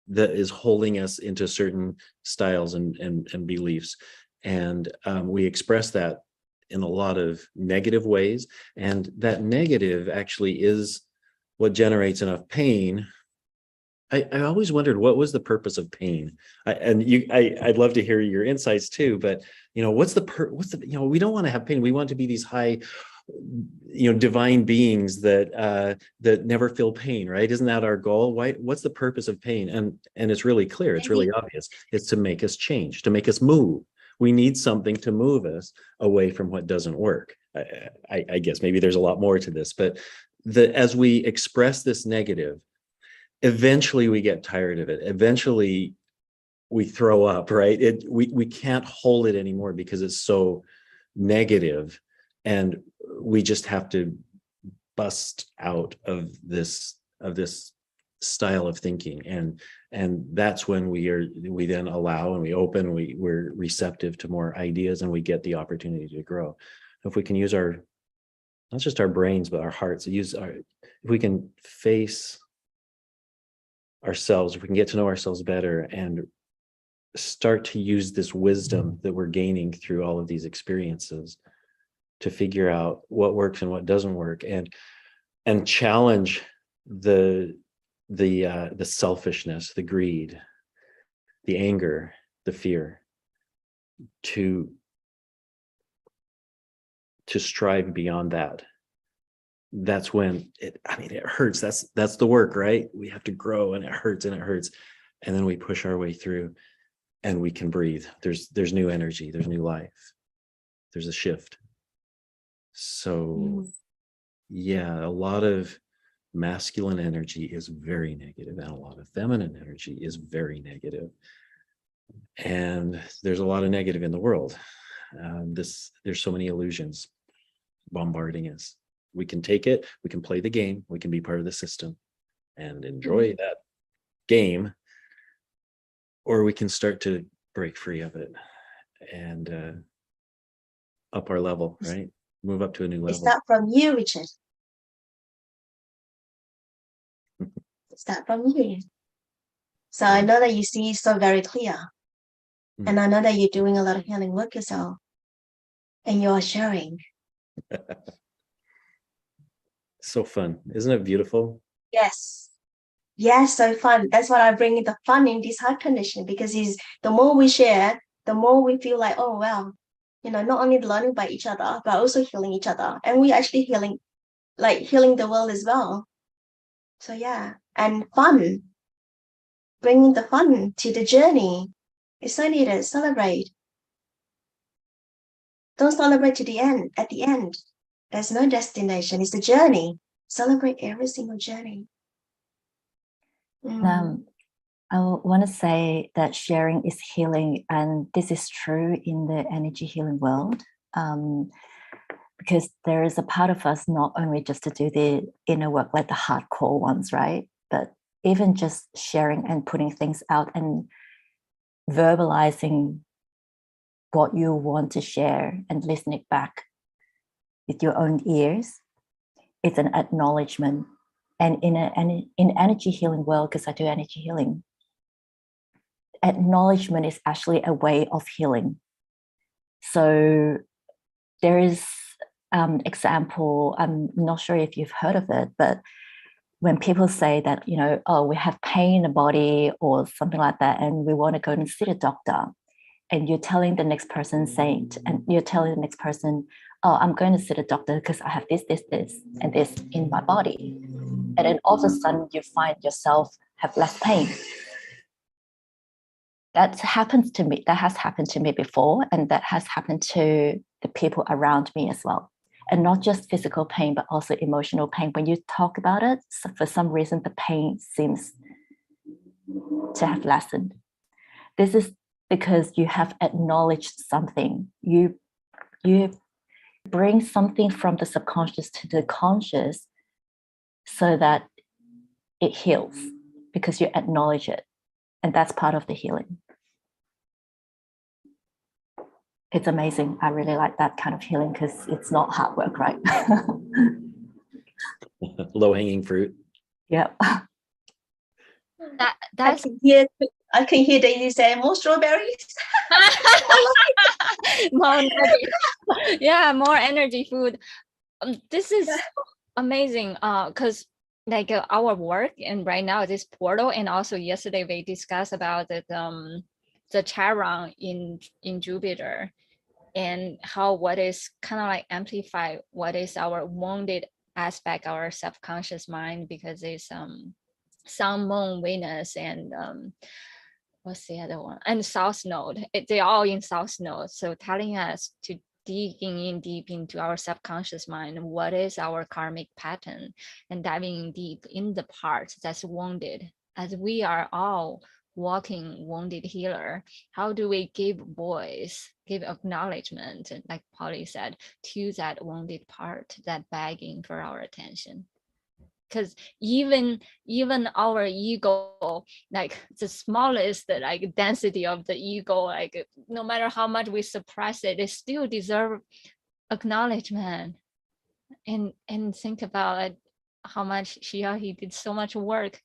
that is holding us into certain styles and beliefs. And we express that in a lot of negative ways. And that negative actually is what generates enough pain. I always wondered, what was the purpose of pain? I'd love to hear your insights too, but you know, what's the, you know, we don't want to have pain. We want to be these high, you know, divine beings that never feel pain, right? Isn't that our goal? What's the purpose of pain? And it's really clear. It's really obvious. It's to make us change, to make us move. We need something to move us away from what doesn't work. I guess maybe there's a lot more to this, but as we express this negative, eventually we get tired of it. Eventually we throw up, right? We can't hold it anymore because it's so negative, and we just have to bust out of this style of thinking, and that's when we then allow and we open, we're receptive to more ideas, and we get the opportunity to grow. If we can use our, not just our brains, but our hearts, if we can face ourselves, if we can get to know ourselves better and start to use this wisdom that we're gaining through all of these experiences to figure out what works and what doesn't work, and challenge the selfishness, the greed, the anger, the fear, to strive beyond that. That's when it hurts. That's the work, right? We have to grow, and it hurts, and then we push our way through, and we can breathe. There's new energy, there's new life, there's a shift. So yeah, a lot of masculine energy is very negative, and a lot of feminine energy is very negative. And there's a lot of negative in the world. There's so many illusions bombarding us. We can take it, we can play the game, we can be part of the system and enjoy that game, or we can start to break free of it and up our level, right? Move up to a new level. Is that from you, Richard? Is that from you? So I know that you see so very clear. And I know that you're doing a lot of healing work yourself. And you're sharing. So fun. Isn't it beautiful? Yes. Yes, so fun. That's what I bring in the fun in this heart condition, because the more we share, the more we feel like, oh, well, not only learning by each other, but also healing each other. And we actually healing the world as well. So yeah, and fun. Bringing the fun to the journey. It's so needed. Celebrate. Don't celebrate to the end. At the end, there's no destination. It's a journey. Celebrate every single journey. I want to say that sharing is healing, and this is true in the energy healing world, because there is a part of us not only just to do the inner work, like the hardcore ones, right? But even just sharing and putting things out and verbalizing what you want to share and listening back with your own ears, it's an acknowledgement. And in energy healing world, because I do energy healing, acknowledgement is actually a way of healing. So there is example, I'm not sure if you've heard of it, but when people say that, oh, we have pain in the body or something like that, and we want to go and see a doctor, and you're telling the next person oh, I'm going to see the doctor because I have this, and this in my body. And then all of a sudden you find yourself have less pain. That happens to me. That has happened to me before, and that has happened to the people around me as well. And not just physical pain, but also emotional pain. When you talk about it, for some reason, the pain seems to have lessened. This is because you have acknowledged something. You bring something from the subconscious to the conscious so that it heals, because you acknowledge it. And that's part of the healing. It's amazing. I really like that kind of healing because it's not hard work, right? Low-hanging fruit. Yep. That's I can hear Daisy say more strawberries. more energy. Yeah, more energy food. This is amazing. Because like our work, and right now this portal, and also yesterday we discussed about the Chiron in Jupiter, and how what is kind of like amplify what is our wounded aspect, our subconscious mind, because it's Sun, Moon, Venus, and what's the other one? And South Node. They're all in South Node. So telling us to digging in deep into our subconscious mind, what is our karmic pattern, and diving in deep in the parts that's wounded, as we are all walking wounded healer, how do we give voice, give acknowledgement, like Polly said, to that wounded part, that begging for our attention? Because even our ego, like the smallest like density of the ego, like no matter how much we suppress it, it still deserve acknowledgement. And think about how much he did so much work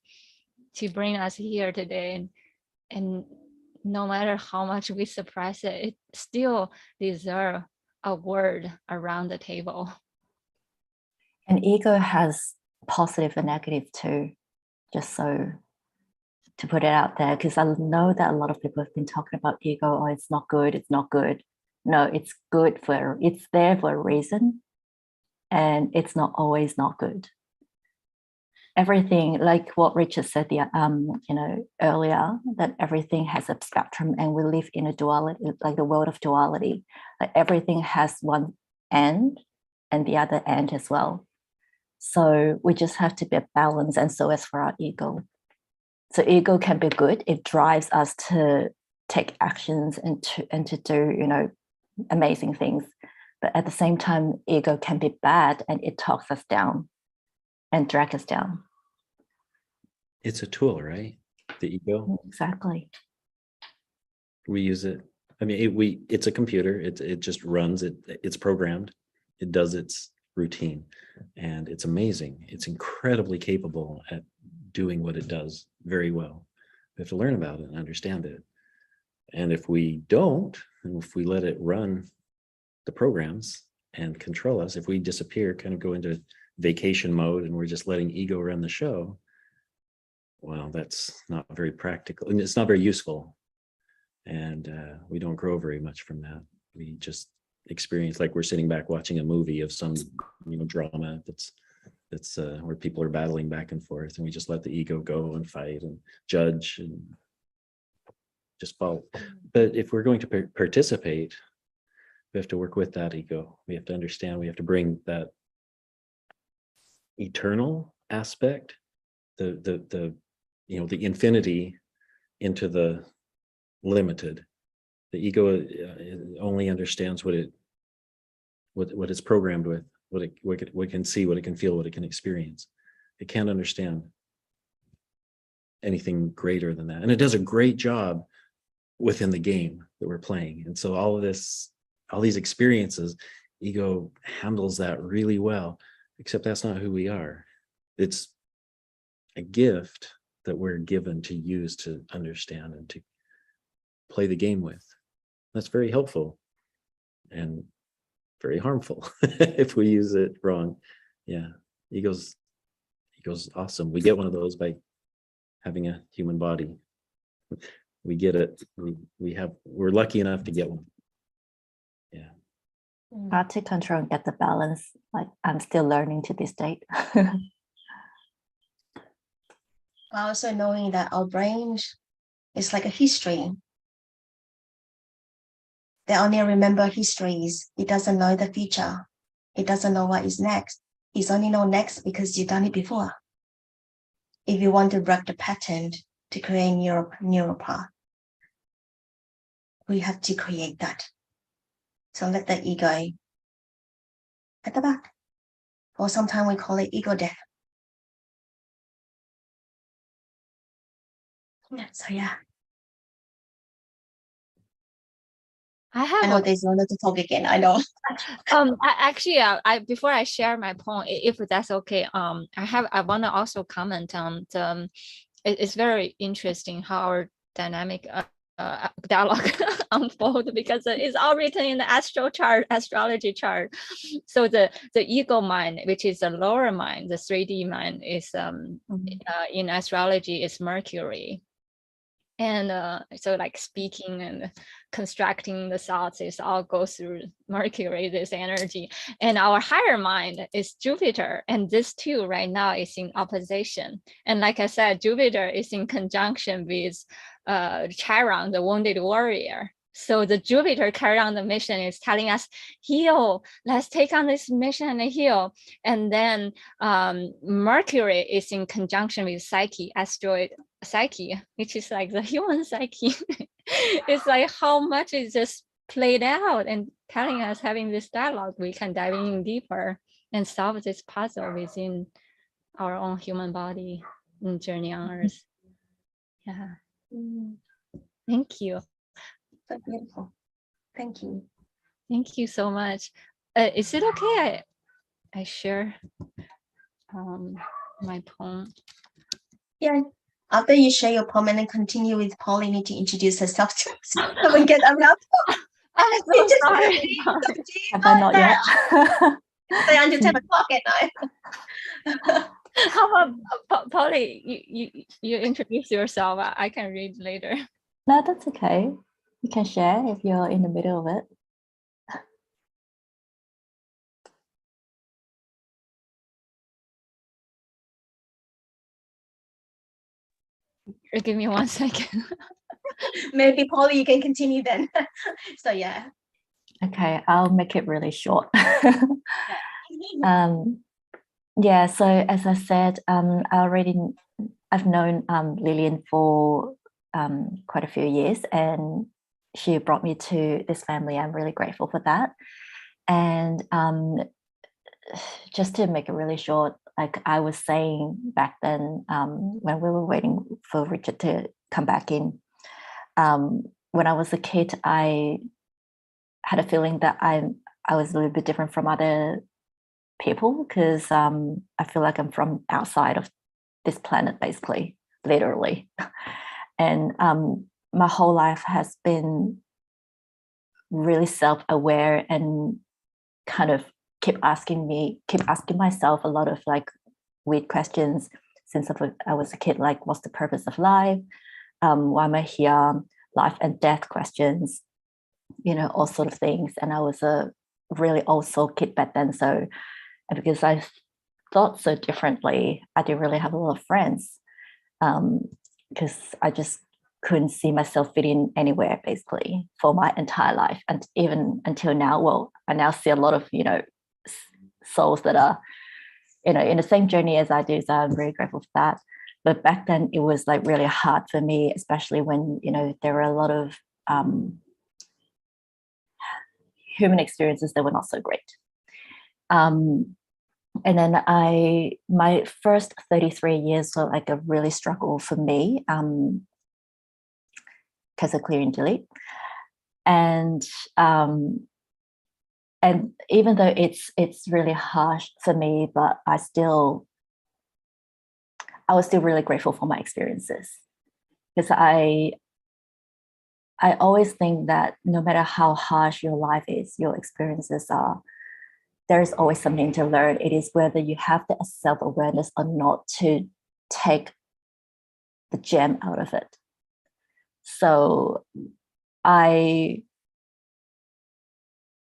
to bring us here today, and no matter how much we suppress it, it still deserve a word around the table. And ego has positive and negative too, just so to put it out there, because I know that a lot of people have been talking about ego. Oh, it's not good, it's not good. No, it's good it's there for a reason, and it's not always not good. Everything, like what Richard said earlier, that everything has a spectrum, and we live in a duality, like the world of duality. Like everything has one end and the other end as well. So we just have to be balanced, and so as for our ego. So ego can be good. It drives us to take actions and to do, amazing things. But at the same time, ego can be bad, and it talks us down and drag us down. It's a tool, right? The ego. Exactly. We use it. I mean, it's a computer. It just runs. It's programmed. It does its routine, and it's amazing. It's incredibly capable at doing what it does very well. We have to learn about it and understand it. And if we don't, and if we let it run the programs and control us, if we disappear, kind of go into vacation mode, and we're just letting ego run the show, well, that's not very practical, and it's not very useful. And we don't grow very much from that. We just experience like we're sitting back watching a movie of some drama that's where people are battling back and forth, and we just let the ego go and fight and judge and just follow. But if we're going to participate, we have to work with that ego. We have to understand, we have to bring that eternal aspect, the infinity into the limited. The ego only understands what it's programmed with, what it can see, what it can feel, what it can experience. It can't understand anything greater than that. And it does a great job within the game that we're playing. And so all these experiences, ego handles that really well, except that's not who we are. It's a gift that we're given to use to understand and to play the game with. That's very helpful and very harmful if we use it wrong. Yeah, ego's awesome. We get one of those by having a human body. We get it. We're lucky enough to get one. Yeah. Hard to control and get the balance. Like I'm still learning to this date. Also knowing that our brain is like a history. They only remember histories. It doesn't know the future. It doesn't know what is next. It's only know next because you've done it before. If you want to break the pattern to create neural path, we have to create that. So let the ego at the back. Or sometimes we call it ego death. So yeah. I know there's no need to talk again. I know. I before I share my point, if that's okay, I want to also comment on it's very interesting how our dynamic dialogue unfold, because it's all written in the astrology chart. So the ego mind, which is the lower mind, the 3D mind, is in astrology is Mercury. And so like speaking and constructing the thoughts is all goes through Mercury, this energy. And our higher mind is Jupiter. And this two right now is in opposition. And like I said, Jupiter is in conjunction with Chiron, the wounded warrior. So the Jupiter carry on the mission is telling us, heal, let's take on this mission and heal. And then Mercury is in conjunction with Psyche, asteroid Psyche, which is like the human psyche. It's like how much is just played out and telling us, having this dialogue, we can dive in deeper and solve this puzzle within our own human body and journey on Earth. Yeah. Thank you. So beautiful. Thank you. Thank you so much. Is it okay I share my poem? Yeah. After you share your poem and then continue with Polly, you need to introduce herself to us. So we get around. I'm so sorry. Have I not yet? Stay until 10 o'clock at night. How about Polly? You introduce yourself. I can read later. No, that's okay. You can share if you're in the middle of it. Give me 1 second. Maybe Polly, you can continue then. So yeah. Okay, I'll make it really short. Yeah, so as I said, I've known Lillian for quite a few years, and she brought me to this family. I'm really grateful for that. And just to make it really short, like I was saying back then, when we were waiting for Richard to come back in, when I was a kid, I had a feeling that I was a little bit different from other people, because I feel like I'm from outside of this planet, basically, literally. And my whole life has been really self-aware and kind of keep asking myself a lot of like weird questions since I was a kid, like what's the purpose of life? Why am I here? Life and death questions, all sort of things. And I was a really old soul kid back then. So because I thought so differently, I didn't really have a lot of friends, because I just couldn't see myself fitting anywhere, basically, for my entire life. And even until now, well, I now see a lot of, souls that are, in the same journey as I do. So I'm very grateful for that. But back then it was like really hard for me, especially when, there were a lot of human experiences that were not so great. And then my first 33 years were like a really struggle for me, because of clear and delete. And even though it's really harsh for me, but I was still really grateful for my experiences, because I always think that no matter how harsh your life is, your experiences are, there's always something to learn. It is whether you have the self-awareness or not to take the gem out of it. So it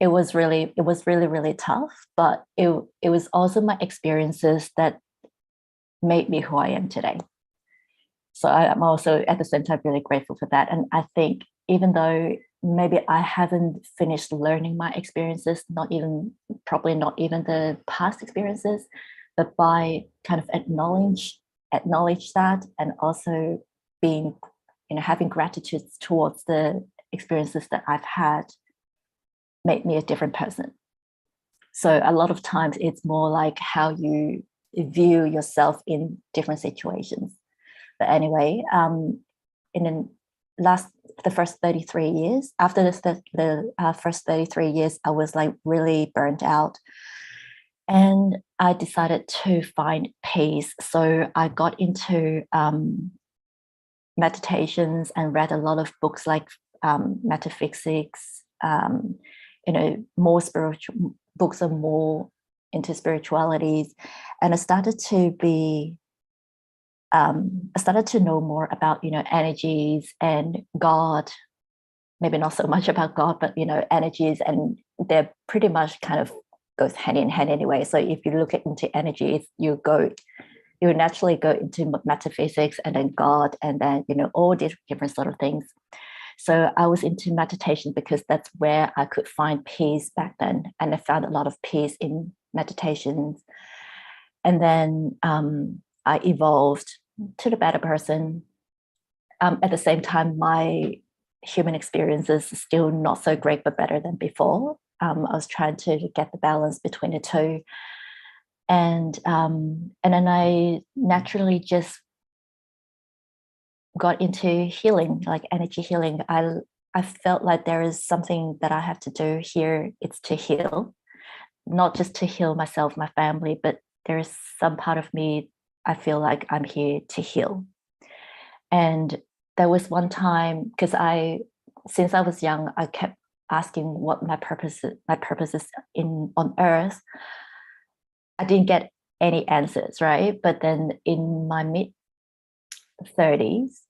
was really, really tough, but it was also my experiences that made me who I am today. So I'm also at the same time really grateful for that. And I think even though maybe I haven't finished learning my experiences, probably not even the past experiences, but by kind of acknowledge that, and also being, having gratitude towards the experiences that I've had, made me a different person. So a lot of times it's more like how you view yourself in different situations. But anyway, in the first 33 years, after the first 33 years, I was like really burnt out, and I decided to find peace. So I got into meditations and read a lot of books like metaphysics, more spiritual books are more into spiritualities, and I started to know more about energies and God. Maybe not so much about God, but energies, and they're pretty much kind of goes hand in hand anyway. So if you look into energies, you naturally go into metaphysics, and then God, and then all these different sort of things. So I was into meditation because that's where I could find peace back then. And I found a lot of peace in meditations. And then I evolved to the better person. At the same time, my human experiences are still not so great, but better than before. I was trying to get the balance between the two. And then I naturally just got into healing, like energy healing. I felt like there is something that I have to do here. It's to heal, not just to heal myself, my family, but there is some part of me, I feel like I'm here to heal. And there was one time, because since I was young, I kept asking what my purpose is on earth. I didn't get any answers, right? But then in my mid 30s,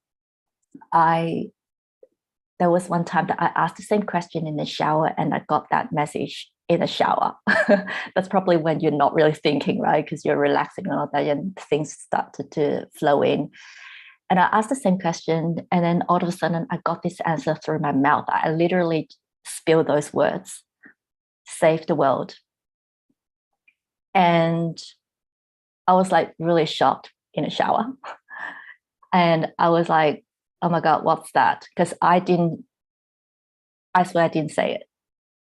there was one time that I asked the same question in the shower, and I got that message in the shower. That's probably when you're not really thinking, right? Because you're relaxing and all that, and things started to flow in. And I asked the same question, and then all of a sudden I got this answer through my mouth. I literally spilled those words: save the world. And I was like really shocked in the shower. And I was like, oh my God, what's that? Because I swear I didn't say it.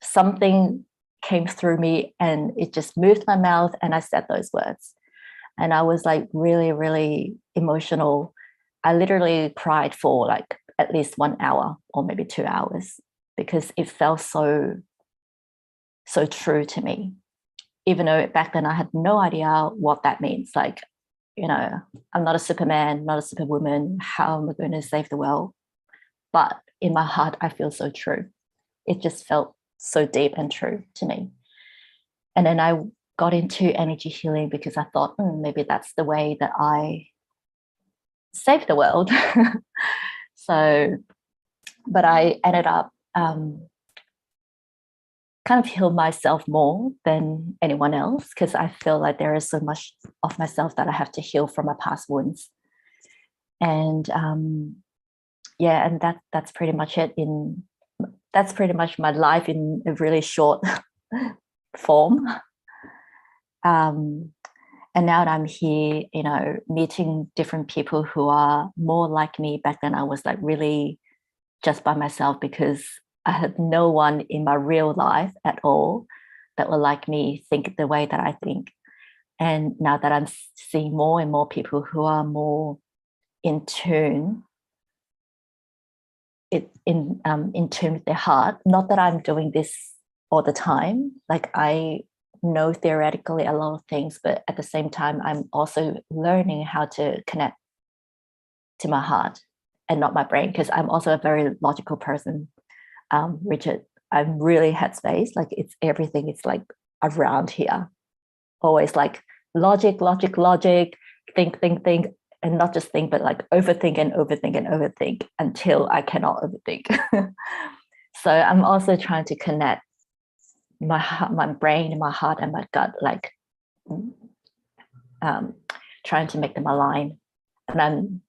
Something came through me and it just moved my mouth, and I said those words. And I was like really, really emotional. I literally cried for like at least 1 hour or maybe 2 hours, because it felt so true to me. Even though back then I had no idea what that means. Like, I'm not a Superman, not a superwoman. How am I going to save the world? But in my heart, I feel so true. It just felt so deep and true to me. And then I got into energy healing because I thought, maybe that's the way that I save the world. But I ended up kind of heal myself more than anyone else, because I feel like there is so much of myself that I have to heal from my past wounds. And and that's pretty much it. That's pretty much my life in a really short form. And now that I'm here, meeting different people who are more like me. Back then I was like really just by myself, because I had no one in my real life at all that were like me, think the way that I think. And now that I'm seeing more and more people who are more in tune, in tune with their heart. Not that I'm doing this all the time. Like, I know theoretically a lot of things, but at the same time, I'm also learning how to connect to my heart and not my brain, because I'm also a very logical person. Richard, I'm really headspace. Like, it's everything. It's like around here, always like logic, think, and not just think, but like overthink until I cannot overthink. So I'm also trying to connect my brain and my heart and my gut, like trying to make them align. And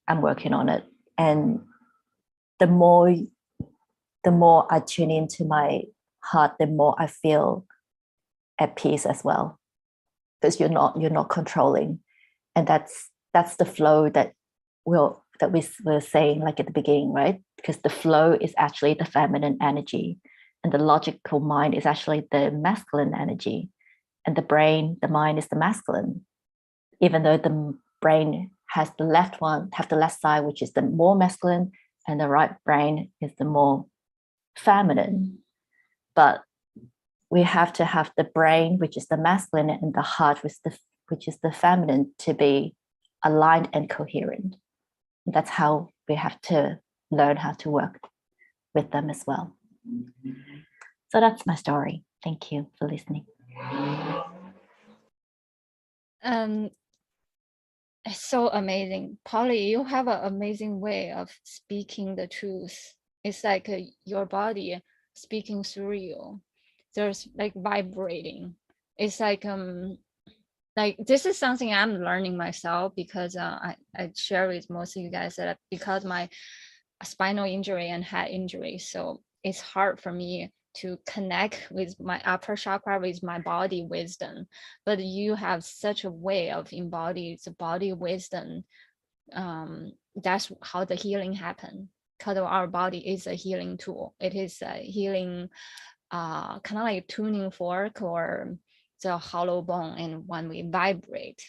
I'm working on it. And the more I tune into my heart, the more I feel at peace as well, because you're not controlling. And that's the flow that we were saying, like at the beginning, right? Because the flow is actually the feminine energy, and the logical mind is actually the masculine energy, and the mind is the masculine. Even though the brain has the left side, which is the more masculine, and the right brain is the more feminine. But we have to have the brain, which is the masculine, and the heart, which is the feminine, to be aligned and coherent. That's how we have to learn how to work with them as well. So that's my story. Thank you for listening. It's so amazing. Polly, you have an amazing way of speaking the truth. It's like your body speaking through you. There's like vibrating. It's like this is something I'm learning myself, because I share with most of you guys that because my spinal injury and head injury. So it's hard for me to connect with my upper chakra, with my body wisdom. But you have such a way of embody the body wisdom. That's how the healing happens. Because our body is a healing tool. It is a healing, kind of like tuning fork or the hollow bone. And when we vibrate,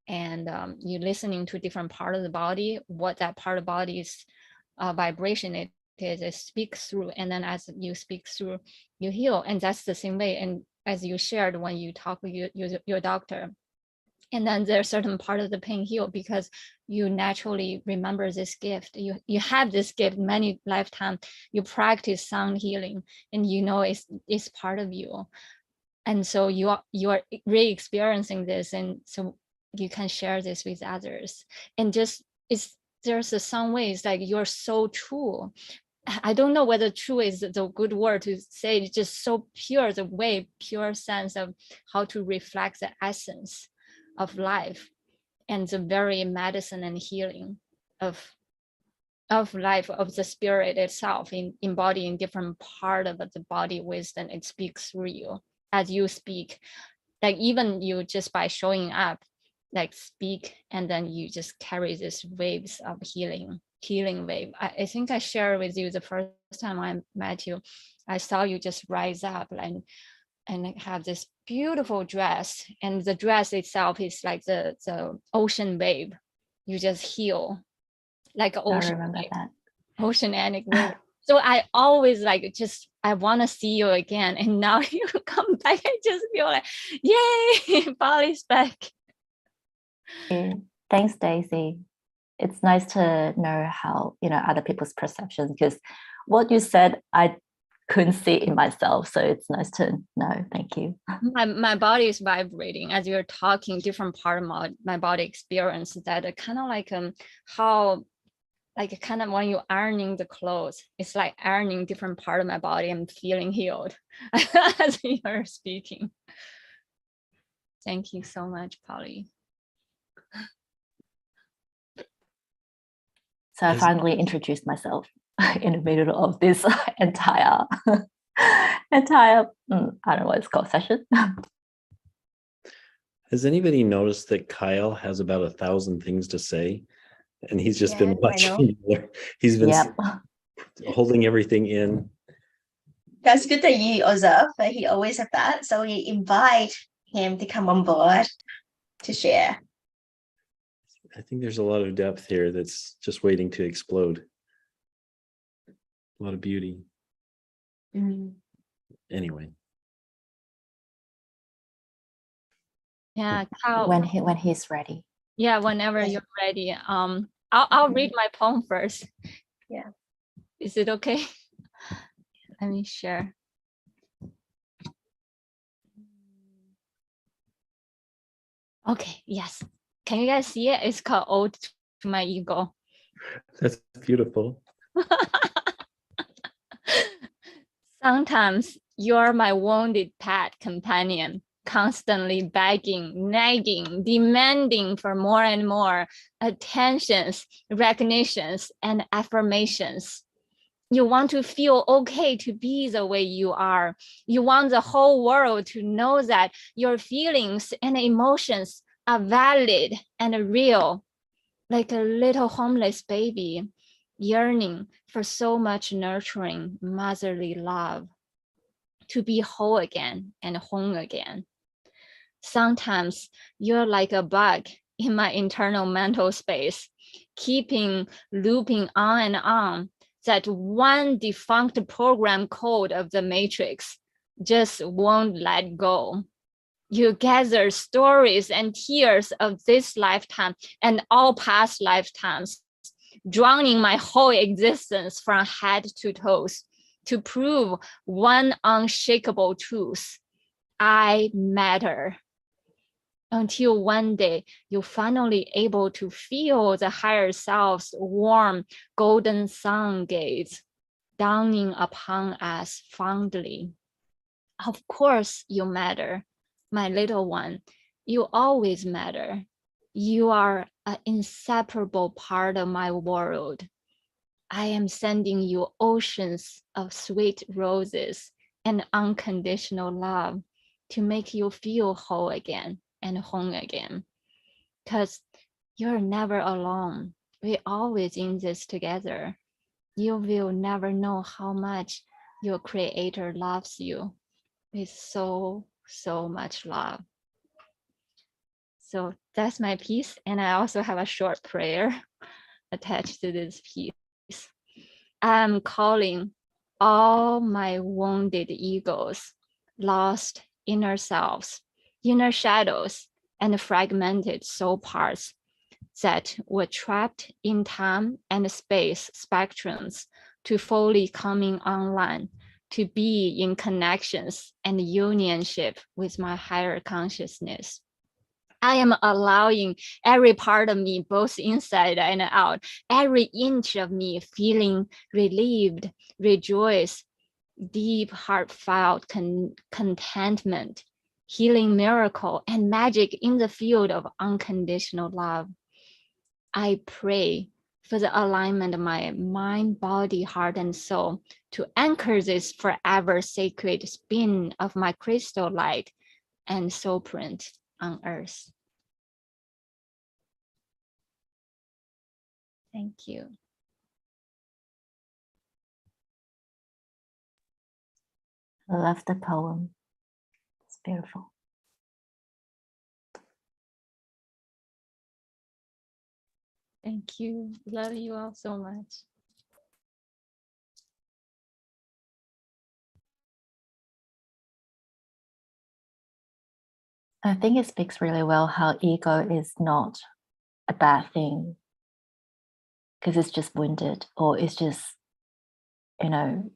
and you're listening to different part of the body, what that part of the body's vibration it speaks through, and then as you speak through, you heal. And that's the same way. And as you shared when you talk with your doctor, and then there's certain part of the pain heal because you naturally remember this gift. You have this gift many lifetime. You practice sound healing, and you know it's part of you. And so you are re-experiencing this, and so you can share this with others. And just there's some ways like you're so true. I don't know whether true is the good word to say. It's just so pure, the way pure sense of how to reflect the essence of life and the very medicine and healing of life, of the spirit itself, embodying different part of the body wisdom. It speaks through you as you speak. Like even you just by showing up, like speak, and then you just carry these waves of healing wave. I think I shared with you the first time I met you. I saw you just rise up and have this beautiful dress, and the dress itself is like the ocean wave. You just heal like an ocean. I remember wave, that. oceanic wave. So I always like I want to see you again, and now you come back. I just feel like, yay, Polly's back. Yeah. Thanks, Daisy. It's nice to know how, other people's perceptions, because what you said, I couldn't see it in myself. So it's nice to know. Thank you. My body is vibrating as you're talking. Different part of my body experience that kind of like how, like kind of when you're ironing the clothes, it's like ironing different part of my body. I'm feeling healed as you're speaking. Thank you so much, Polly. So I finally introduced myself in the middle of this entire, I don't know what it's called, session. Has anybody noticed that Kyle has about 1,000 things to say? And he's just been watching. He's been holding everything in. That's good that you observe that he always have that. So we invite him to come on board to share. I think there's a lot of depth here that's just waiting to explode. A lot of beauty. Anyway. Yeah, Kyle, when he's ready. Yeah, whenever you're ready. I'll read my poem first. Yeah. Is it okay? Let me share. Okay, yes. Can you guys see it? It's called Ode to My Ego. That's beautiful. Sometimes you're my wounded pet companion, constantly begging, nagging, demanding for more and more attentions, recognitions, and affirmations. You want to feel okay to be the way you are. You want the whole world to know that your feelings and emotions are valid and real, like a little homeless baby yearning for so much nurturing motherly love, to be whole again and home again. Sometimes you're like a bug in my internal mental space, keeping looping on and on. That one defunct program code of the matrix just won't let go. You gather stories and tears of this lifetime and all past lifetimes, drowning my whole existence from head to toes to prove one unshakable truth: I matter. Until one day you're finally able to feel the higher self's warm golden sun gaze dawning upon us fondly. Of course you matter, my little one. You always matter. You are an inseparable part of my world. I am sending you oceans of sweet roses and unconditional love to make you feel whole again and home again. Because you're never alone. We're always in this together. You will never know how much your creator loves you with so, so much love. So that's my piece. And I also have a short prayer attached to this piece. I'm calling all my wounded egos, lost inner selves, inner shadows, and fragmented soul parts that were trapped in time and space spectrums to fully coming online, to be in connections and unionship with my higher consciousness. I am allowing every part of me, both inside and out, every inch of me feeling relieved, rejoice, deep, heartfelt contentment, healing miracle, and magic in the field of unconditional love. I pray for the alignment of my mind, body, heart, and soul to anchor this forever sacred spin of my crystal light and soul print on earth. Thank you. I love the poem. It's beautiful. Thank you. Love you all so much. I think it speaks really well how ego is not a bad thing because it's just wounded or it's just, you know,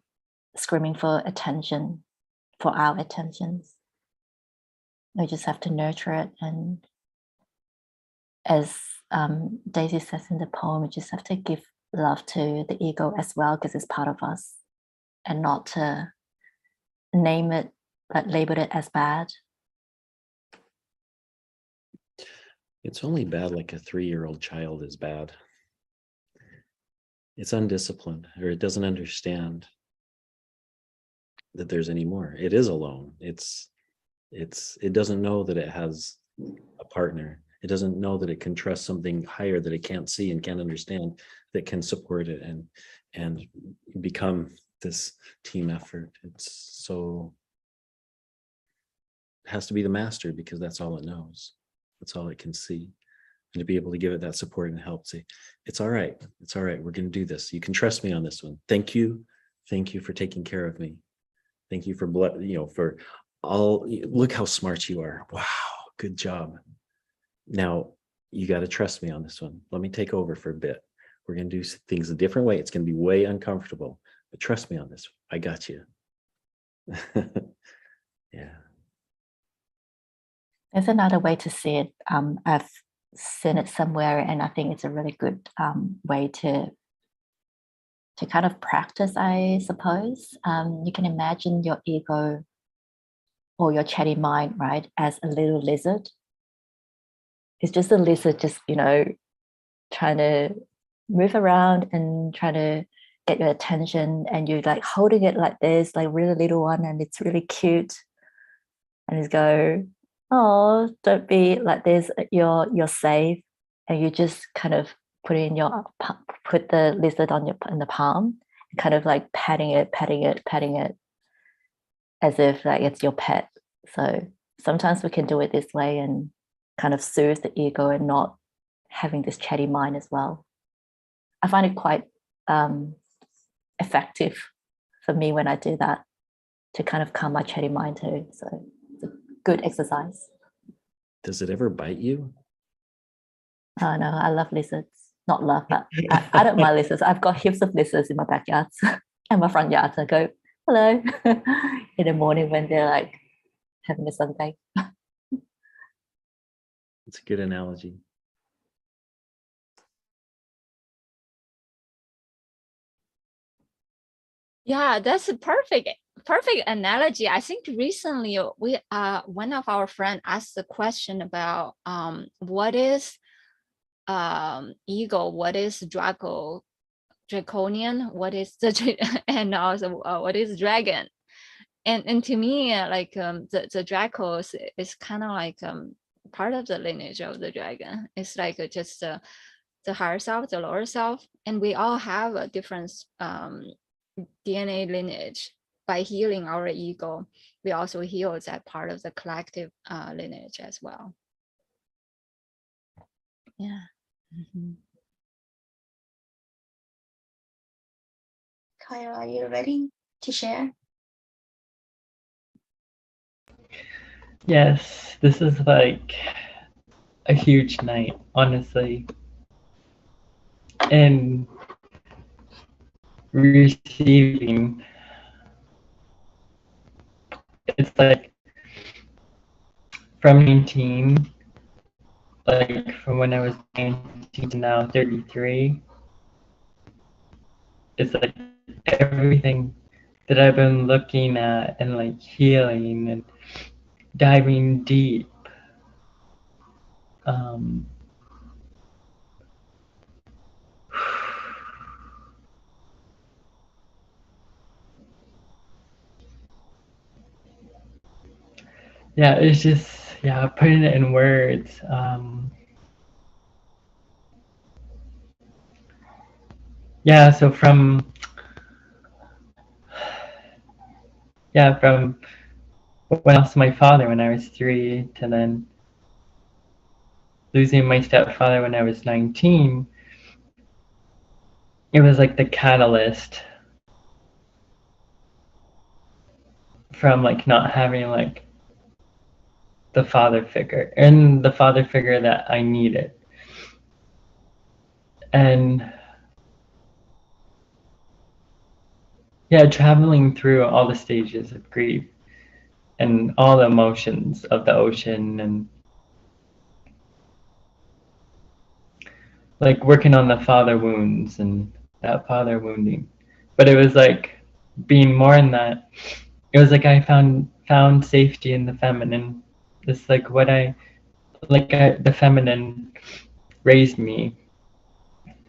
screaming for attention, for our attentions. We just have to nurture it. And as Daisy says in the poem, we just have to give love to the ego as well because it's part of us and not to name it, like label it as bad. It's only bad like a 3-year-old child is bad. It's undisciplined, or it doesn't understand that there's any more. It is alone. It doesn't know that it has a partner. It doesn't know that it can trust something higher that it can't see and can't understand, that can support it and become this team effort. It has to be the master because that's all it knows. That's all it can see. And to be able to give it that support and help, say, it's all right. It's all right. We're going to do this. You can trust me on this one. Thank you. Thank you for taking care of me. Thank you for, for all, look how smart you are. Wow. Good job. Now you got to trust me on this one. Let me take over for a bit. We're going to do things a different way. It's going to be way uncomfortable, but trust me on this. I got you. Yeah. There's another way to see it. I've seen it somewhere, and I think it's a really good way to kind of practice, I suppose. You can imagine your ego or your chatty mind, right, as a little lizard. It's just a lizard, just, trying to move around and trying to get your attention, and you're like holding it like this, like really little one, and it's really cute. And it's go, oh, don't be like this. You're safe, and you just kind of put the lizard in the palm, and kind of like patting it, as if like it's your pet. So sometimes we can do it this way and kind of soothe the ego and not having this chatty mind as well. I find it quite effective for me when I do that, to kind of calm my chatty mind too. So it's a good exercise. Does it ever bite you? Oh no, I love lizards. Not love, but I don't mind lizards. I've got heaps of lizards in my backyard and my front yard. I go, hello, in the morning when they're like having a sunday. It's a good analogy. Yeah, that's a perfect analogy. I think recently we one of our friends asked the question about what is ego, what is Draco draconian, what is the and also what is dragon. And to me, like the Dracos is kind of like part of the lineage of the dragon. It's like just the higher self, the lower self, and we all have a different DNA lineage. By healing our ego, we also heal that part of the collective lineage as well. Yeah. Mm-hmm. Kyle, are you ready to share? Yes, this is like a huge night, honestly. And receiving, it's like from 19, like from when I was 19 to now 33, it's like everything that I've been looking at and like healing and diving deep. Um, yeah, it's just, yeah, putting it in words. Yeah, so from when I lost my father when I was 3 to then losing my stepfather when I was 19, it was like the catalyst from like not having like the father figure and the father figure that I needed. And yeah, traveling through all the stages of grief and all the emotions of the ocean and like working on the father wounds and that father wounding. But it was like being more in that, it was like I found safety in the feminine. It's like what the feminine raised me,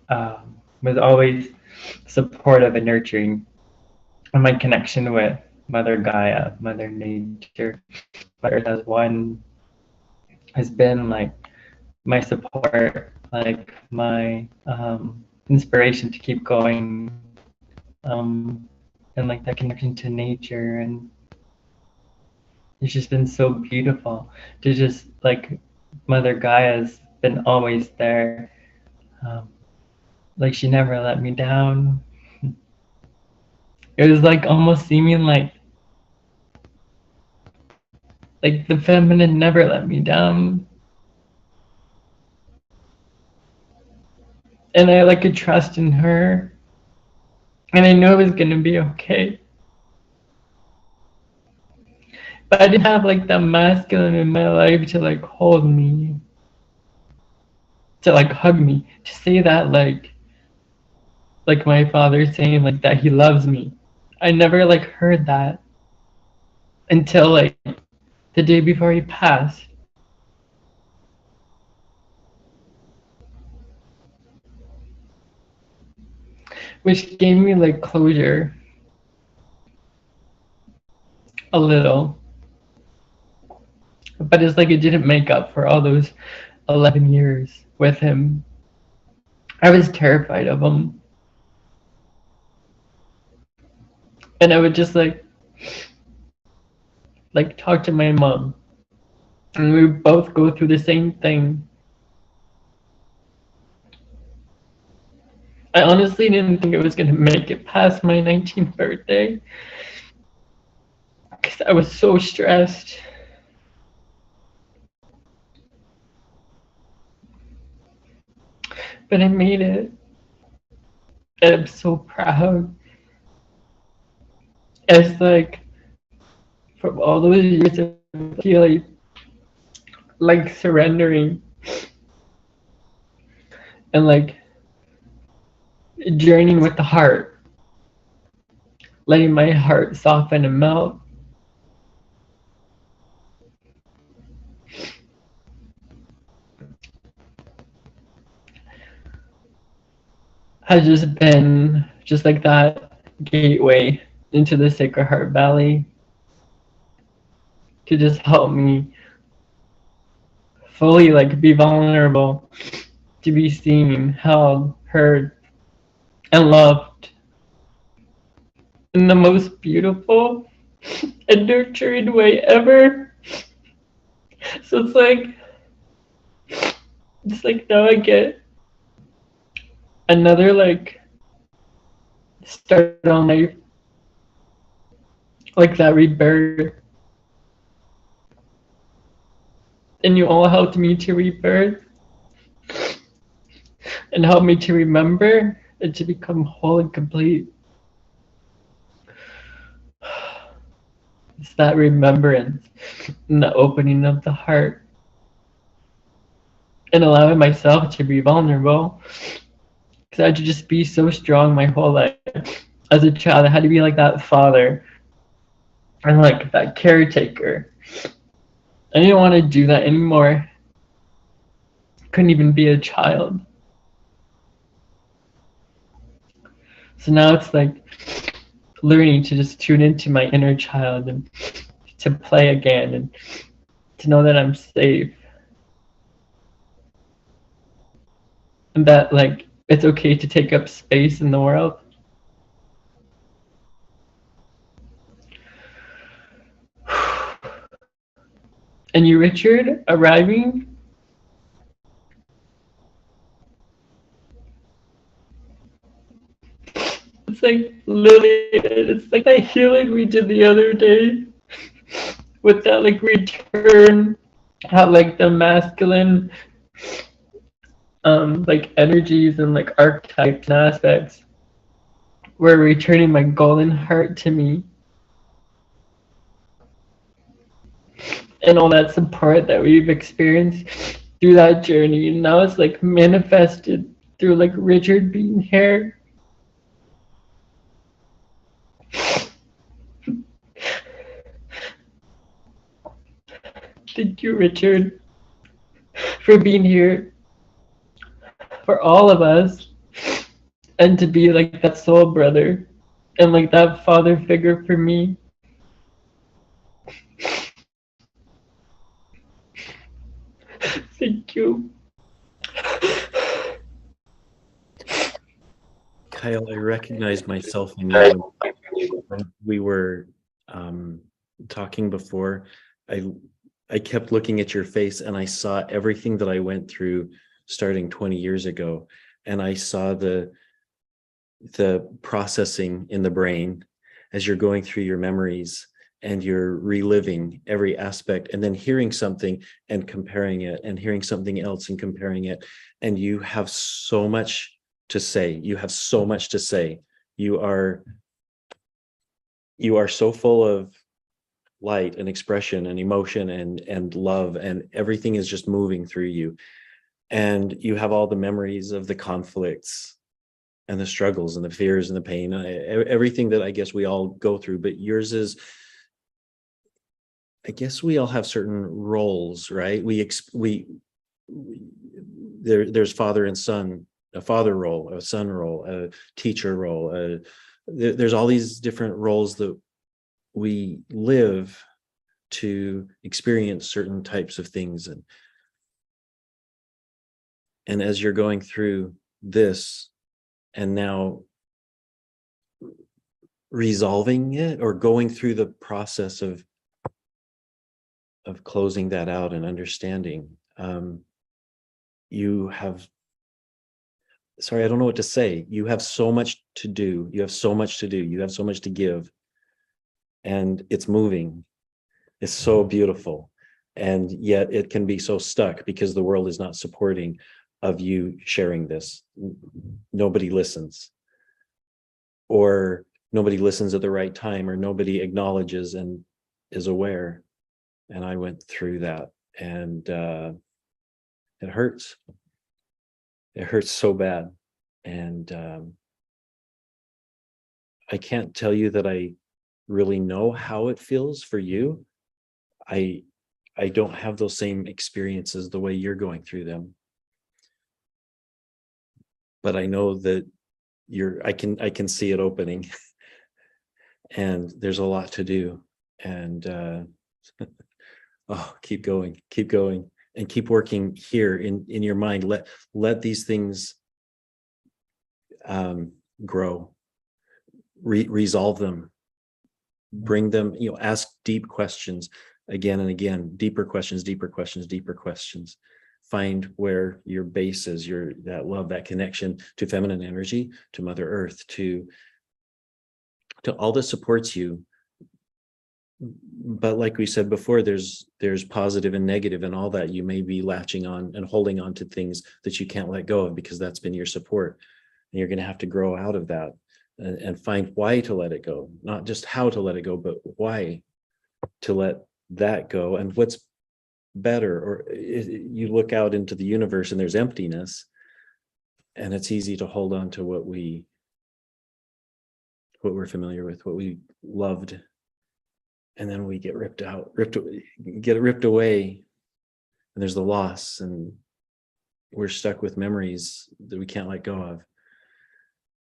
was always supportive and nurturing. And my connection with Mother Gaia, Mother Nature, Mother Earth as one has been like my support, like my inspiration to keep going, and like that connection to nature. And it's just been so beautiful to just like Mother Gaia's been always there. Like she never let me down. It was like almost seeming like the feminine never let me down. And I like could trust in her. And I knew it was gonna be okay. But I didn't have like the masculine in my life to like hold me, to like hug me, to say that like my father saying like that he loves me. I never like heard that until like the day before he passed. Which gave me like closure a little. But it's like it didn't make up for all those 11 years with him. I was terrified of him. And I would just like talk to my mom. And we would both go through the same thing. I honestly didn't think I was gonna make it past my 19th birthday. Because I was so stressed. But I made it. And I'm so proud. It's like from all those years of healing, like surrendering and like journeying with the heart, letting my heart soften and melt. has just been just like that gateway into the Sacred Heart Valley to just help me fully like be vulnerable, to be seen, held, heard, and loved in the most beautiful and nurturing way ever. So it's like now I get another like start on life, like that rebirth. And you all helped me to rebirth and helped me to remember and to become whole and complete. It's that remembrance and the opening of the heart and allowing myself to be vulnerable. Because I had to just be so strong my whole life. As a child, I had to be like that father and like that caretaker. I didn't want to do that anymore. Couldn't even be a child. So now it's like learning to just tune into my inner child and to play again and to know that I'm safe. And that like it's okay to take up space in the world. And you, Richard, arriving. It's like Lily, it's like that healing we did the other day with that like return, how like the masculine like energies and like archetypes and aspects were returning my golden heart to me. And all that support that we've experienced through that journey. And now it's like manifested through like Richard being here. Thank you, Richard, for being here for all of us and to be like that soul brother and like that father figure for me. Thank you. Kyle, I recognized myself in you when we were talking before. I kept looking at your face and I saw everything that I went through starting 20 years ago. And I saw the processing in the brain as you're going through your memories and you're reliving every aspect and then hearing something and comparing it and hearing something else and comparing it. And you have so much to say. You have so much to say. You are so full of light and expression and emotion and love, and everything is just moving through you. And you have all the memories of the conflicts and the struggles and the fears and the pain, everything that I guess we all go through. But yours is, I guess we all have certain roles, right? There's father and son, a father role, a son role, a teacher role. There's all these different roles that we live to experience certain types of things. And as you're going through this and now resolving it or going through the process of closing that out and understanding, you have, sorry, I don't know what to say. You have so much to do. You have so much to do. You have so much to give. And it's moving. It's so beautiful. And yet it can be so stuck because the world is not supporting of you sharing this. Nobody listens. Or nobody listens at the right time, or nobody acknowledges and is aware. And I went through that, and it hurts. It hurts so bad. And I can't tell you that I really know how it feels for you. I don't have those same experiences the way you're going through them. But I know that I can see it opening. And there's a lot to do. And oh, keep going, and keep working here in your mind. Let these things grow, resolve them, bring them, ask deep questions again and again, deeper questions. Find where your base is, that love, that connection to feminine energy, to Mother Earth, to all that supports you. But like we said before, there's positive and negative, and all that you may be latching on and holding on to things that you can't let go of because that's been your support. And you're going to have to grow out of that and find why to let it go, not just how to let it go, but why to let that go. And what's better, or you look out into the universe and there's emptiness, and it's easy to hold on to what we're familiar with, what we loved, and then we get ripped away, and there's the loss, and we're stuck with memories that we can't let go of.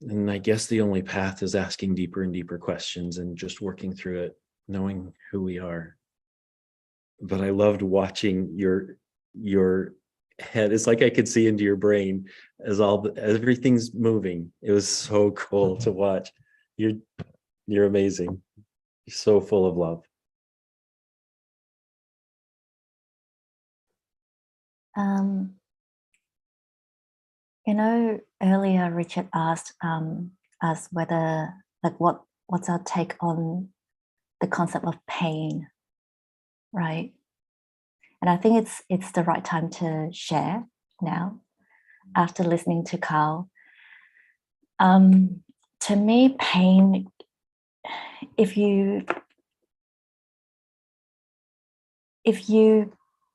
And I guess the only path is asking deeper and deeper questions and just working through it, knowing who we are. But I loved watching your head. It's like I could see into your brain as everything's moving. It was so cool to watch. You're amazing. You're so full of love. Earlier Richard asked us whether, what's our take on the concept of pain, right? And I think it's the right time to share now, after listening to Carl. To me, pain, if you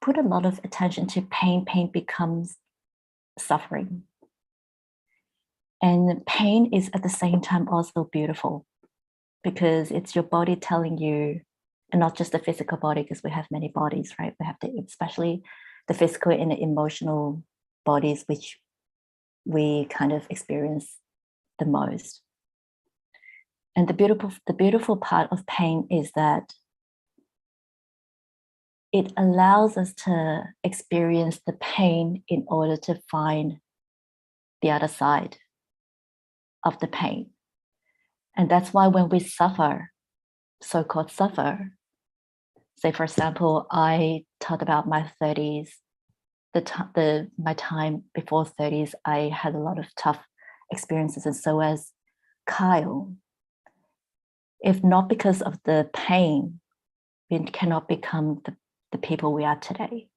put a lot of attention to pain becomes suffering. And pain is at the same time also beautiful, because it's your body telling you, and not just the physical body, because we have many bodies, right? We have especially the physical and the emotional bodies, which we kind of experience the most. And the beautiful part of pain is that it allows us to experience the pain in order to find the other side of the pain. And that's why when we suffer, so-called suffer, say for example, I talked about my 30s, my time before 30s, I had a lot of tough experiences, and so as Kyle. If not because of the pain, we cannot become the people we are today.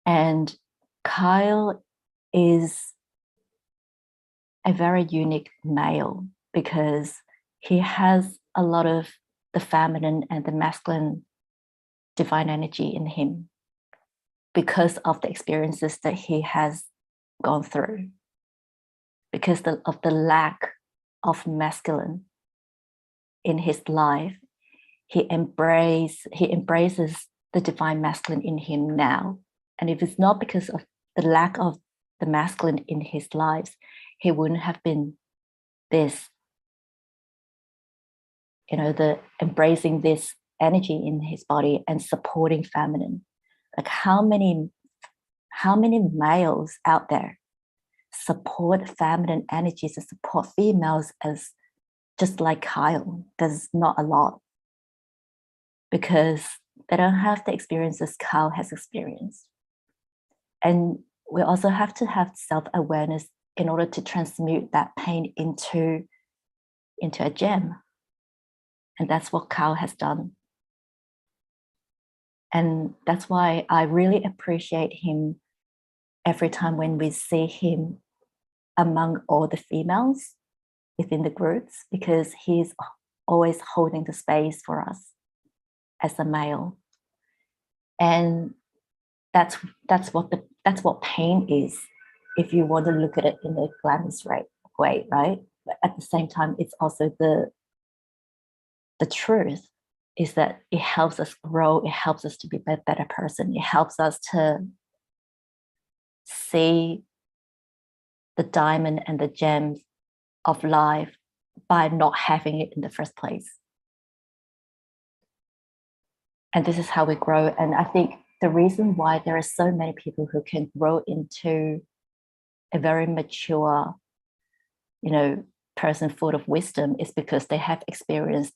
And Kyle is a very unique male because he has a lot of the feminine and the masculine divine energy in him because of the experiences that he has gone through, because of the lack of masculine in his life. He embraces the divine masculine in him now. And if it's not because of the lack of the masculine in his lives, he wouldn't have been this, the embracing this energy in his body and supporting feminine. Like how many males out there support feminine energies and support females as just like Kyle? There's not a lot, because they don't have the experiences Kyle has experienced. And we also have to have self-awareness in order to transmute that pain into a gem. And that's what Kyle has done. And that's why I really appreciate him every time when we see him among all the females within the groups, because he's always holding the space for us as a male. And that's what pain is, if you want to look at it in a glamorous way, right? But at the same time, it's also the truth is that it helps us grow, it helps us to be a better person, it helps us to see the diamond and the gems of life by not having it in the first place. And this is how we grow. And I think the reason why there are so many people who can grow into a very mature, person full of wisdom is because they have experienced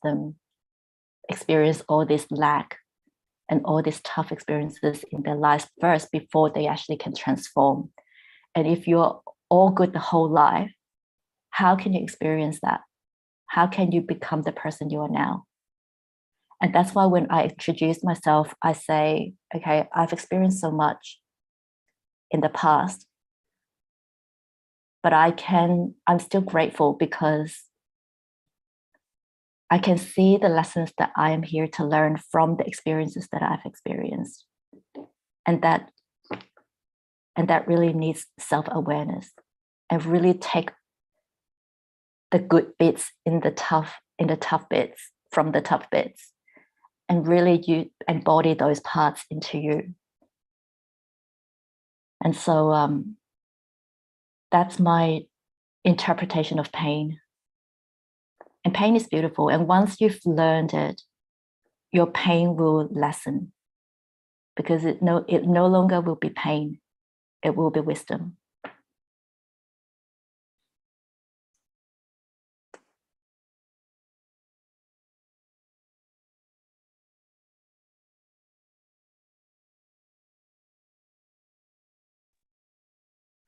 all this lack and all these tough experiences in their lives first before they actually can transform. And if you're all good the whole life, how can you experience that? How can you become the person you are now? And that's why when I introduce myself, I say, okay, I've experienced so much in the past, but I'm still grateful because I can see the lessons that I am here to learn from the experiences that I've experienced. And that really needs self-awareness and really take the good bits in the tough bits from the tough bits, and really you embody those parts into you. And so that's my interpretation of pain. And pain is beautiful. And once you've learned it, your pain will lessen, because it no longer will be pain. It will be wisdom.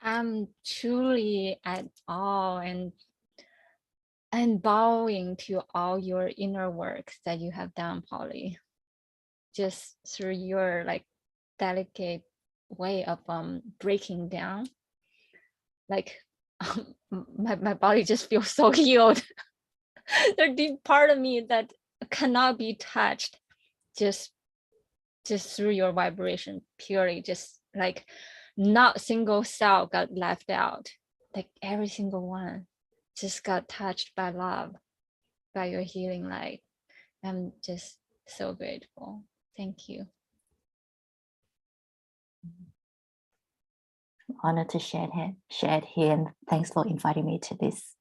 I'm truly at awe and bowing to all your inner work that you have done, Polly. Just through your delicate way of breaking down. My body just feels so healed. There's a deep part of me that cannot be touched just through your vibration, purely just not a single cell got left out. Every single one just got touched by love, by your healing light. I'm just so grateful. Thank you. Honored to share it here, and thanks for inviting me to this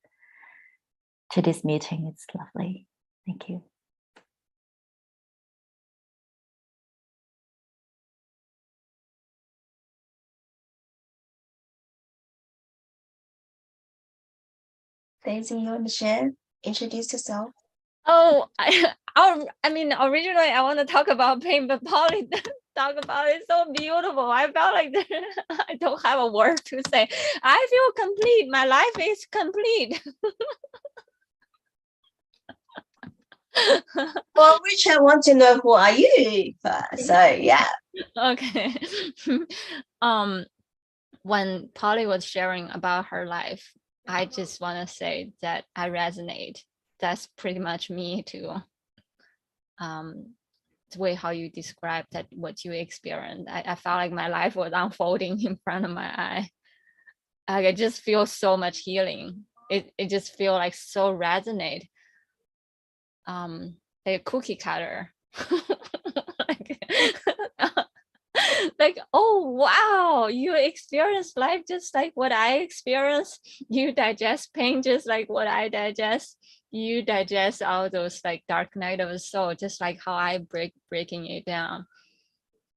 meeting. It's lovely. Thank you. Daisy, you want to share? Introduce yourself. Oh, I mean, originally I want to talk about pain, but Polly talk about it so beautiful. I felt like I don't have a word to say. I feel complete. My life is complete. Well, Richard wants to know who are you first. So yeah. Okay. When Polly was sharing about her life, I just want to say that I resonate. That's pretty much me too. The way how you described that, what you experienced, I felt like my life was unfolding in front of my eye. I just feel so much healing. It just feel like so resonate. Like a cookie cutter. Oh wow, you experience life just like what I experience. You digest pain just like what I digest. You digest all those dark night of the soul just like how I breaking it down.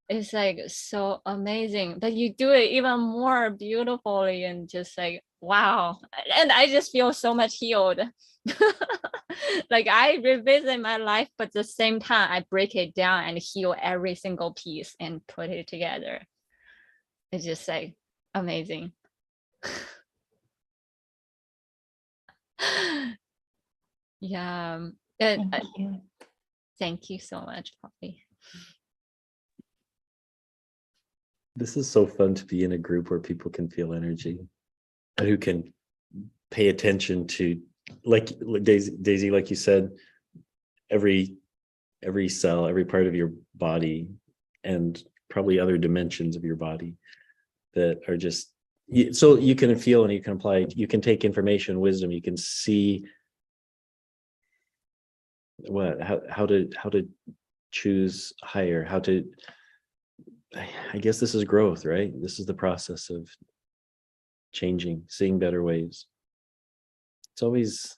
It's so amazing, but you do it even more beautifully and just wow. And I just feel so much healed. I revisit my life, but at the same time I break it down and heal every single piece and put it together. It's just amazing. Yeah. And Thank you. Thank you so much, Poppy. This is so fun to be in a group where people can feel energy and who can pay attention to, like Daisy, like you said, every cell, every part of your body, and probably other dimensions of your body that are just, so you can feel and you can apply, you can take information, wisdom, you can see how to choose higher, I guess this is growth, right? This is the process of changing, seeing better ways. it's always,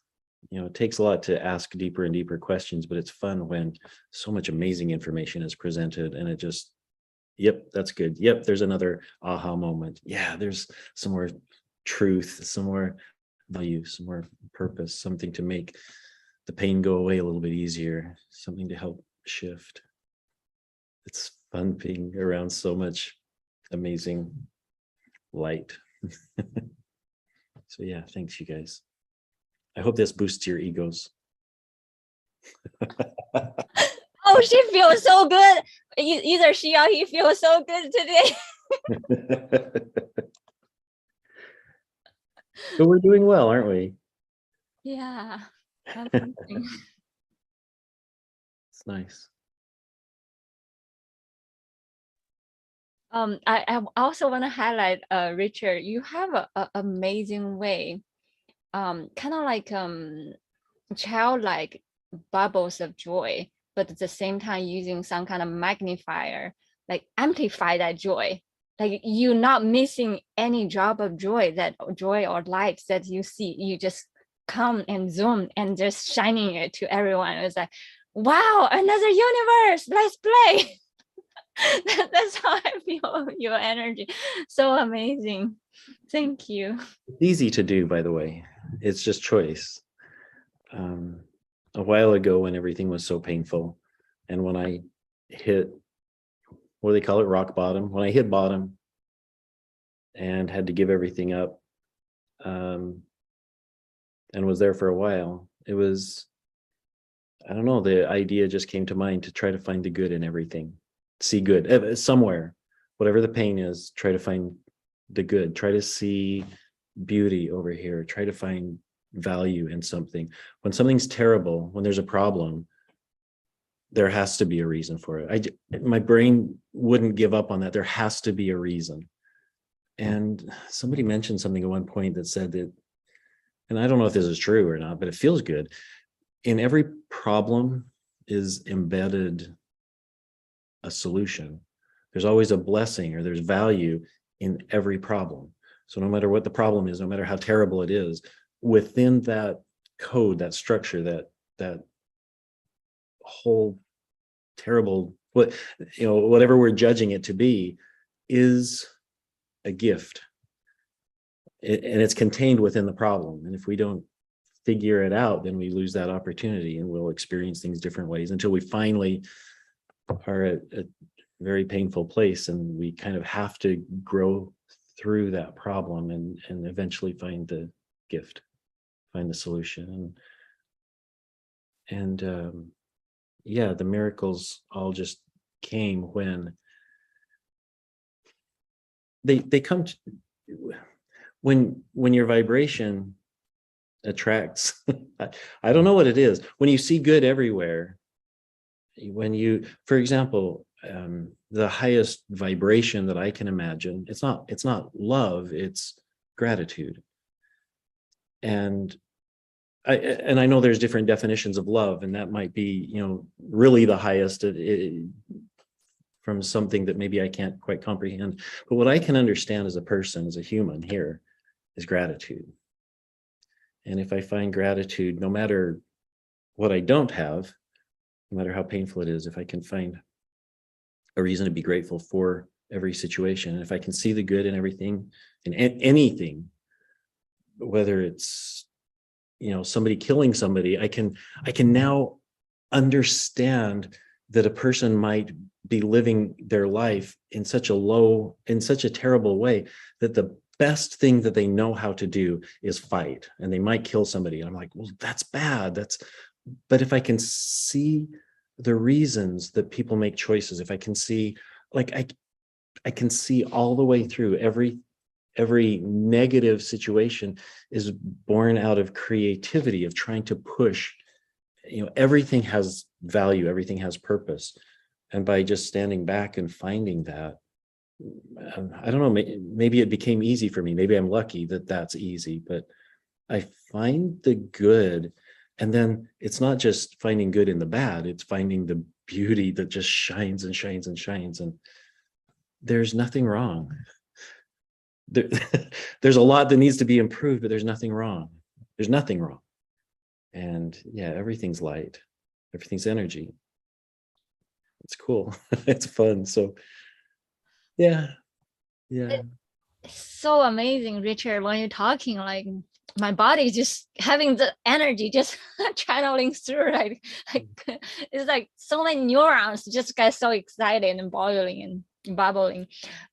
it takes a lot to ask deeper and deeper questions, but it's fun when so much amazing information is presented and it just, yep, that's good. Yep, there's another aha moment. Yeah, there's some more truth, some more value, some more purpose, something to make the pain go away a little bit easier, something to help shift. It's fun being around so much amazing light. So yeah, thanks you guys. I hope this boosts your egos. Oh, she feels so good. Either she or he feels so good today. But we're doing well, aren't we? Yeah. It's nice. I also want to highlight, Richard, you have a amazing way, kind of like childlike bubbles of joy, but at the same time using some kind of magnifier, like amplify that joy. Like you're not missing any drop of joy or light that you see. You just come and zoom and just shining it to everyone. It's like, wow, another universe, let's play. That's how I feel your energy. So amazing. Thank you. It's easy to do, by the way. It's just choice. A while ago when everything was so painful and when I hit, what do they call it, rock bottom, when I hit bottom and had to give everything up, and was there for a while, it was, I don't know, the idea just came to mind to try to find the good in everything. See good somewhere, whatever the pain is, try to find the good, try to see beauty over here, try to find value in something. When something's terrible, when there's a problem, there has to be a reason for it. My brain wouldn't give up on that. There has to be a reason. And somebody mentioned something at one point that said that, and I don't know if this is true or not, but it feels good. In every problem is embedded a solution. There's always a blessing or there's value in every problem. So no matter what the problem is, no matter how terrible it is, within that code, that structure, that whole terrible, whatever we're judging it to be, is a gift. And it's contained within the problem. And if we don't figure it out, then we lose that opportunity and we'll experience things different ways until we finally are at a very painful place and we kind of have to grow through that problem and eventually find the gift, find the solution. And yeah, the miracles all just came when they come to, when your vibration attracts. I don't know what it is. When you see good everywhere, when you, for example, the highest vibration that I can imagine, it's not love, it's gratitude. And I know there's different definitions of love, and that might be, really the highest from something that maybe I can't quite comprehend. But what I can understand as a person, as a human here, is gratitude. And if I find gratitude, no matter what I don't have, no matter how painful it is, if I can find a reason to be grateful for every situation, and if I can see the good in everything, in anything, whether it's, somebody killing somebody, I can now understand that a person might be living their life in such a terrible way that the best thing that they know how to do is fight, and they might kill somebody. And I'm like, well, that's bad. But if I can see the reasons that people make choices, if I can see, I can see all the way through every negative situation is born out of creativity, of trying to push, everything has value, everything has purpose. And by just standing back and finding that, I don't know, maybe it became easy for me. Maybe I'm lucky that that's easy, but I find the good. And then it's not just finding good in the bad, it's finding the beauty that just shines and shines and shines. And there's nothing wrong. There's a lot that needs to be improved, but there's nothing wrong. There's nothing wrong. And yeah, everything's light, everything's energy. It's cool. It's fun. So yeah. So amazing, Richard, when you're talking, like my body is just having the energy just channeling through, like it's like so many neurons just get so excited and boiling and bubbling.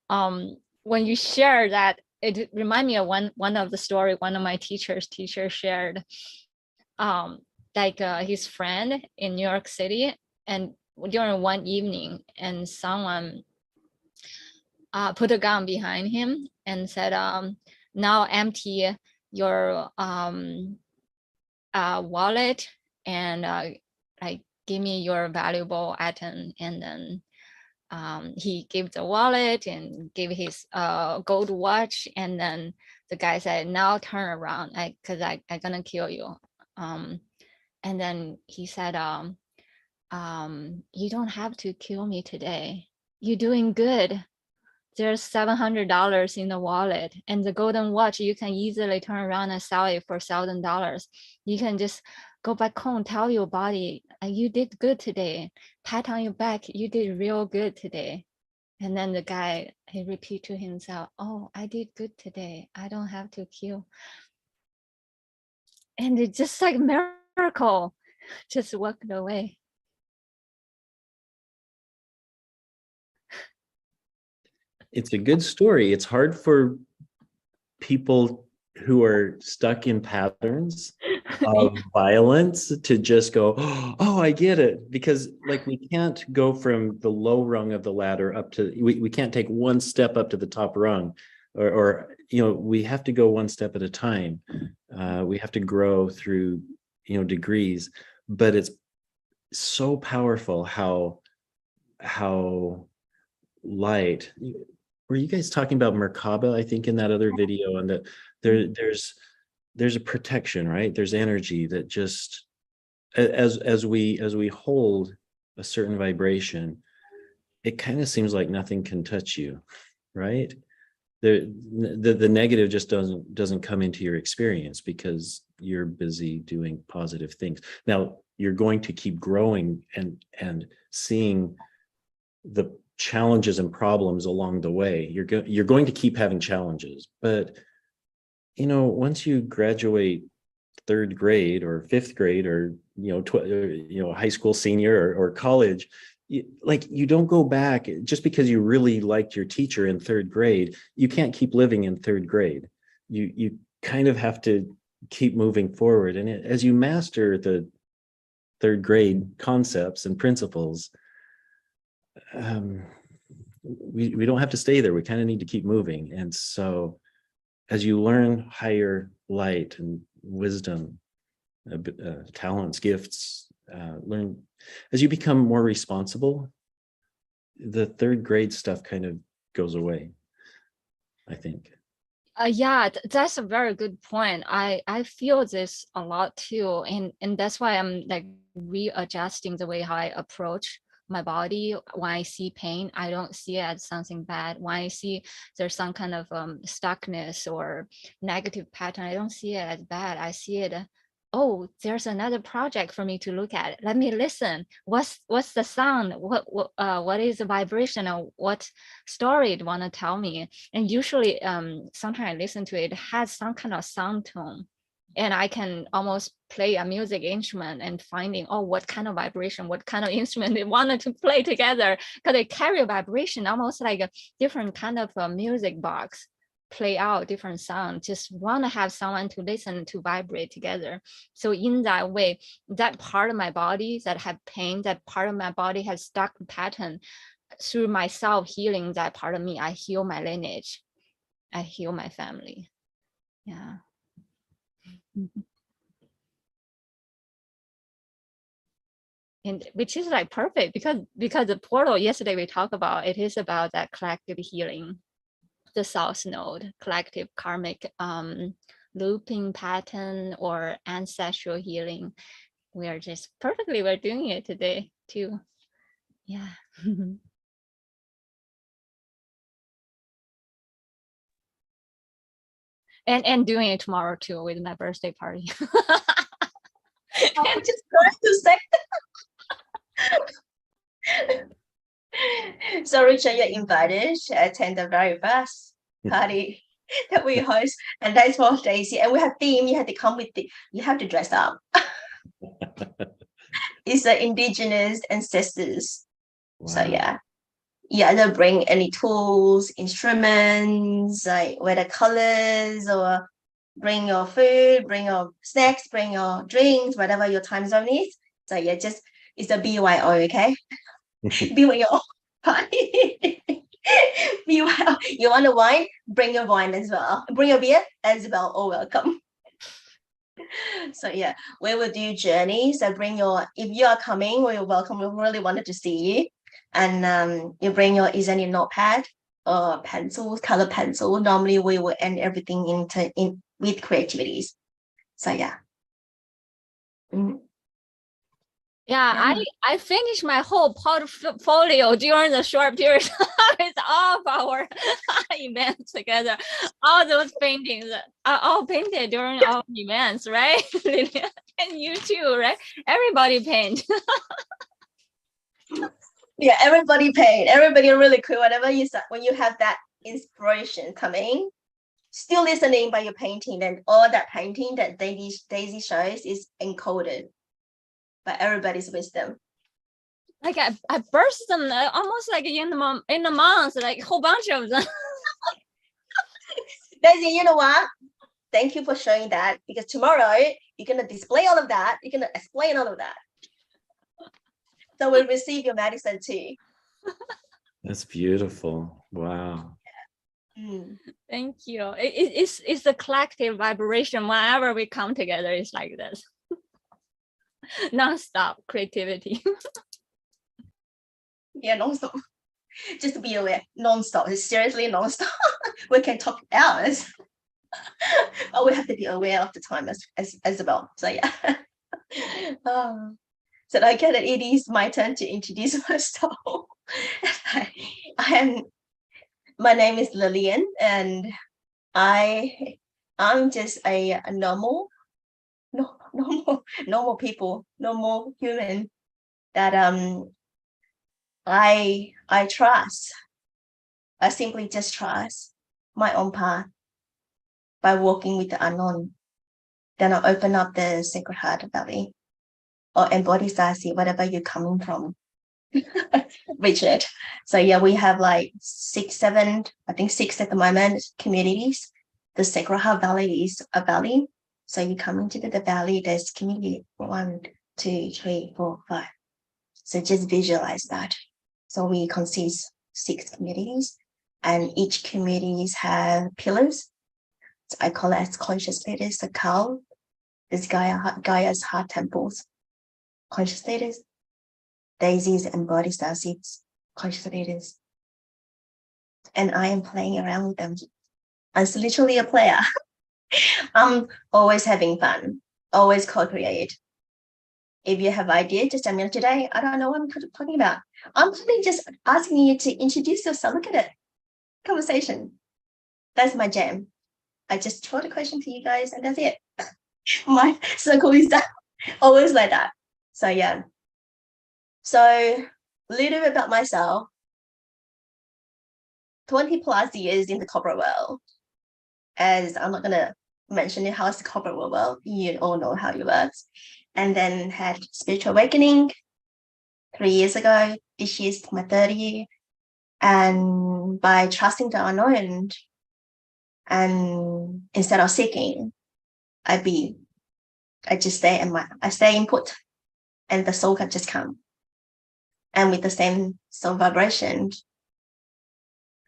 When you share that, it remind me of one of the story one of my teacher shared. His friend in New York City, and during one evening, and someone put a gun behind him and said, now empty your wallet and like give me your valuable item. And then he gave the wallet and gave his gold watch. And then the guy said, now turn around, because I'm gonna kill you. And then he said, you don't have to kill me today. You're doing good. There's $700 in the wallet, and the golden watch, you can easily turn around and sell it for $1,000. You can just go back home, tell your body, you did good today. Pat on your back, you did real good today. And then the guy, he repeat to himself, oh, I did good today. I don't have to kill. And it's just like miracle, just walked away. It's a good story. It's hard for people who are stuck in patterns of violence to just go, oh, I get it. Because like we can't go from the low rung of the ladder up to, we can't take one step up to the top rung, or we have to go one step at a time. We have to grow through, degrees. But it's so powerful how light. Were you guys talking about Merkaba, I think, in that other video, and that there's a protection, right? There's energy that just as we hold a certain vibration, it kind of seems like nothing can touch you, right? The negative just doesn't come into your experience because you're busy doing positive things. Now you're going to keep growing and seeing the challenges and problems along the way. You're going to keep having challenges, but once you graduate 3rd grade or 5th grade or high school senior or college, you don't go back just because you really liked your teacher in 3rd grade. You can't keep living in 3rd grade. You kind of have to keep moving forward, and as you master the 3rd grade concepts and principles, we don't have to stay there. We kind of need to keep moving. And so as you learn higher light and wisdom, talents, gifts, as you become more responsible, the 3rd grade stuff kind of goes away, I think. Yeah, that's a very good point. I feel this a lot too, and that's why I'm like readjusting the way how I approach my body. When I see pain, I don't see it as something bad. When I see there's some kind of stuckness or negative pattern, I don't see it as bad. I see it, oh, there's another project for me to look at. Let me listen. What's the sound? What is the vibration? Or what story it want to tell me? And usually, sometimes I listen to it, it has some kind of sound tone, and I can almost play a music instrument and finding, oh, what kind of vibration, what kind of instrument they wanted to play together, because they carry a vibration, almost like a different kind of a music box, play out different sound, just want to have someone to listen to vibrate together. So in that way, that part of my body that have pain, that part of my body has stuck pattern, through myself healing that part of me, I heal my lineage, I heal my family. Yeah. And which is like perfect because the portal yesterday we talked about, it is about that collective healing, the South Node, collective karmic looping pattern or ancestral healing. We are just perfectly, we're doing it today too. Yeah. And doing it tomorrow too with my birthday party. I'm just going to say. So Richard, you're invited to attend the very first party that we host, and that's for Daisy. And we have theme. You have to come with you have to dress up. It's the indigenous ancestors. So Wow. yeah, they'll bring any tools, instruments, like watercolors, or bring your food, bring your snacks, bring your drinks, whatever your time zone is. So yeah, just it's a BYO, okay? BYO party. BYO. You want a wine? Bring your wine as well. Bring your beer as well. Oh, welcome. So yeah, we will do journeys. So bring your, if you are coming, we're welcome. We really wanted to see you. And you bring your, is any notepad or pencils, color pencil. Normally we will end everything in with creativities. So yeah. Yeah, I finished my whole portfolio during the short period with all of our events together. All those paintings are all painted during our events, right? And you too, right? Everybody paint. Yeah, everybody paint. Everybody really cool. Whenever you start, when you have that inspiration coming, still listening by your painting, then all that painting that Daisy shows is encoded by everybody's wisdom. Like I burst them almost like in a month, like a whole bunch of them. Daisy, you know what? Thank you for showing that, because tomorrow you're gonna display all of that. You're gonna explain all of that. So we'll receive your medicine too. That's beautiful. Wow. Thank you. It's a collective vibration. Whenever we come together, it's like this. Non-stop creativity. Yeah, non-stop. Just to be aware, non-stop. It's seriously non-stop. We can talk hours. But we have to be aware of the time as well. So yeah. So I get that it is my turn to introduce myself. My name is Lillian, and I'm just a normal people, normal human that I trust. I simply just trust my own path by walking with the unknown. Then I open up the Sacred Heart Valley or embody Sasi, whatever you're coming from. Richard. So yeah, we have like 6, 7, I think 6 at the moment communities. The Sacred Heart Valley is a valley. So you come into the valley, there's community 1, 2, 3, 4, 5. So just visualize that. So we consist 6 communities, and each communities have pillars. So I call it as conscious leaders. The cow is Gaia's heart temples. Conscious leaders. Daisies and body star seeds, conscious leaders. And I am playing around with them. I'm literally a player. I'm always having fun, always co-create. If you have ideas, just tell me today. I don't know what I'm talking about. I'm probably just asking you to introduce yourself. Look at it. Conversation. That's my jam. I just throw the question to you guys, and that's it. My circle is that. Always like that. So yeah. So a little bit about myself. 20 plus years in the corporate world. As I'm not gonna mention it, how's the corporate world. You all know how it works. And then had spiritual awakening 3 years ago. This year's my 3rd year. And by trusting the unknown, and instead of seeking, I just stay I stay input, and the soul can just come. And with the same soul vibration,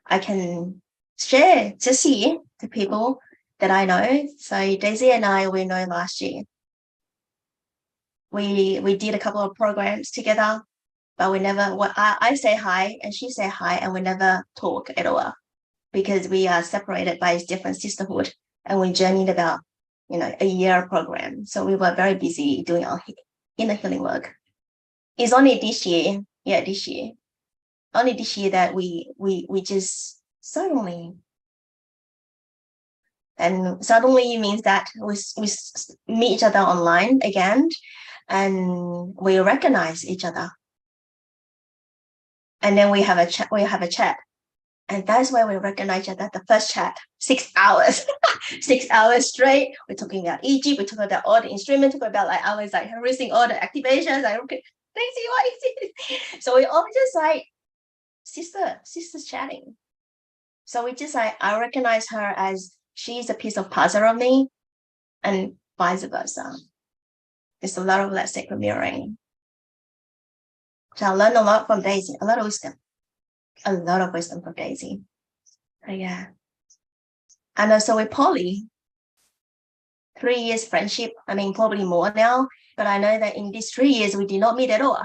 I can share just here to people that I know. So Daisy and I, we know last year. We did a couple of programs together, but we never, I say hi and she say hi, and we never talk at all because we are separated by different sisterhood, and we journeyed about, a year program. So we were very busy doing our inner healing work. It's only this year, only this year that we just suddenly And suddenly it means that we meet each other online again, and we recognize each other. And then we have a chat. And that's where we recognize each other. The first chat, 6 hours, 6 hours straight. We're talking about Egypt. We're talking about all the instruments. Talking about I was harassing all the activations. Okay, Daisy, what is it? So we all just sisters chatting. So we just I recognize her as she's a piece of puzzle of me, and vice versa. It's a lot of sacred mirroring. So I learned a lot from Daisy, a lot of wisdom from Daisy. Yeah. And also with Polly, 3 years friendship. I mean, probably more now, but I know that in these 3 years, we did not meet at all.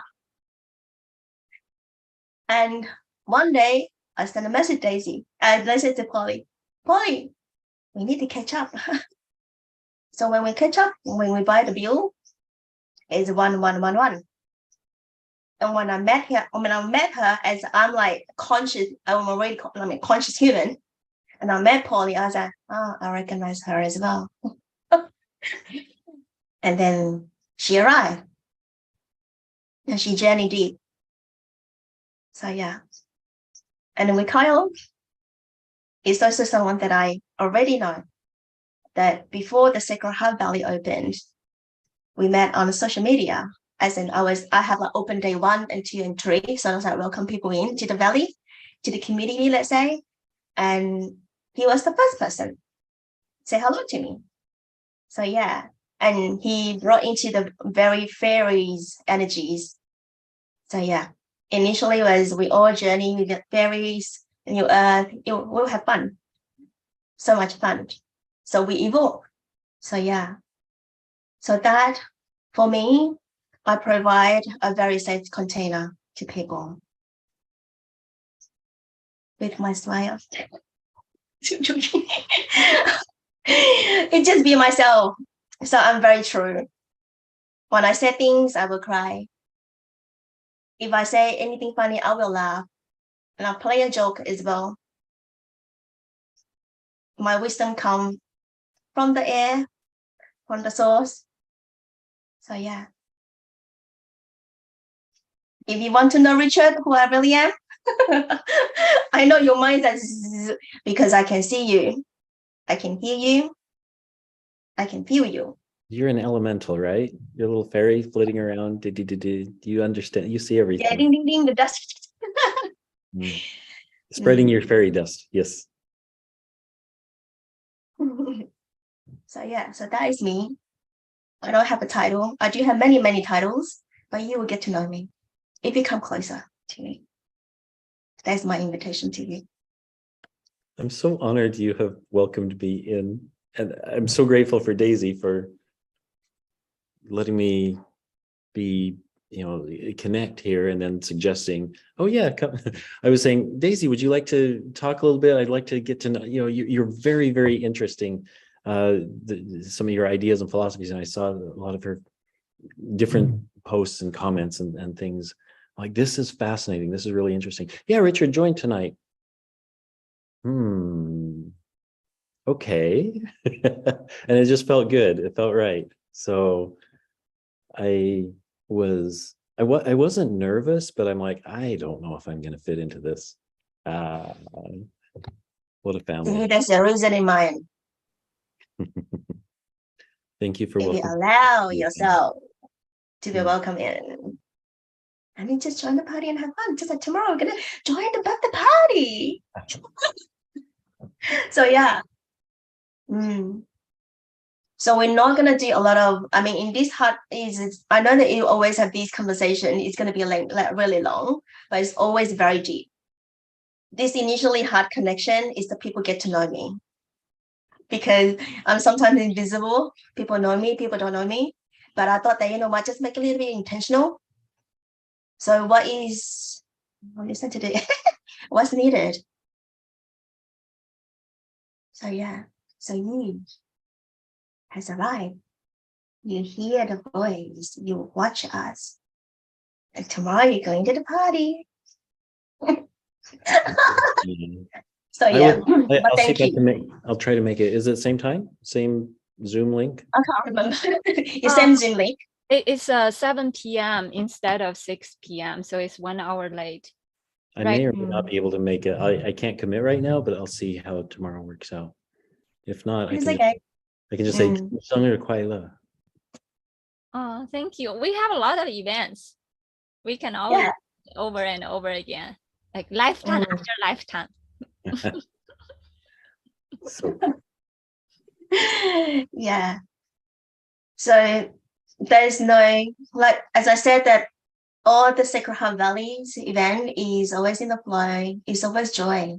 And one day I sent a message to Daisy. I said to Polly, we need to catch up. So when we catch up, when we buy the bill, it's 1111. And when I met her, as I'm conscious, I'm already conscious human. And I met Polly, I was like, oh, I recognize her as well. And then she arrived. And she journeyed deep. So yeah. And then with Kyle, it's also someone that I already know. That before the Sacred Heart Valley opened, we met on social media. As in, I have open day 1 and 2 and 3. So I was welcome people into the valley, to the community, let's say. And he was the first person to say hello to me. So yeah. And he brought into the very fairies energies. So yeah. Initially was we all journey with the fairies, new earth. We'll have fun. So much fun. So we evolve. So yeah. So that, for me, I provide a very safe container to people with my smile. It just be myself. So I'm very true. When I say things, I will cry. If I say anything funny, I will laugh. And I'll play a joke as well. My wisdom comes from the air, from the source. So yeah. If you want to know, Richard, who I really am, I know your mind is because I can see you. I can hear you. I can feel you. You're an elemental, right? You're a little fairy flitting around. Do you understand? You see everything. Yeah, ding, ding, ding, the dust. Spreading your fairy dust. Yes. So yeah, so that is me. I don't have a title. I do have many, many titles, but you will get to know me if you come closer to me. That's my invitation to you. I'm so honored you have welcomed me in. And I'm so grateful for Daisy for letting me be, connect here, and then suggesting, oh yeah, come. I was saying, Daisy, would you like to talk a little bit? I'd like to get to know, you're very, very interesting. Some of your ideas and philosophies, and I saw a lot of her different posts and comments and things. Like, this is fascinating. This is really interesting. Yeah, Richard joined tonight. Okay. And it just felt good. It felt right. So I wasn't nervous, but I'm like, I don't know if I'm going to fit into this. What a family. That's the reason in mind. Thank you for if you welcoming. allow yourself to be welcome in. I mean, just join the party and have fun. Just like tomorrow, we're gonna join the birthday party. So yeah. So we're not gonna do a lot of. I mean, in this heart is. I know that you always have these conversations. It's gonna be like really long, but it's always very deep. This initially heart connection is the people get to know me, because I'm sometimes invisible. People know me. People don't know me. But I thought that what, just make it a little bit intentional. So what is today? What's needed? So yeah, so you has arrived. You hear the voice, you watch us. And tomorrow you're going to the party. So yeah, I'll but see thank if I can you. I'll try to make it. Is it same time? Same Zoom link? I can't remember. You send Zoom link. It's 7 p.m. instead of 6 p.m. So it's 1 hour late. I Right. may or may not be able to make it. I can't commit right now, but I'll see how tomorrow works out. If not, It's okay. I can just say, Mm. Oh, thank you. We have a lot of events. We can always Yeah. over and over again, like lifetime Mm. after lifetime. So Yeah. So there's no, like, as I said, that all the Sacred Heart Valley's event is always in the flow, it's always joy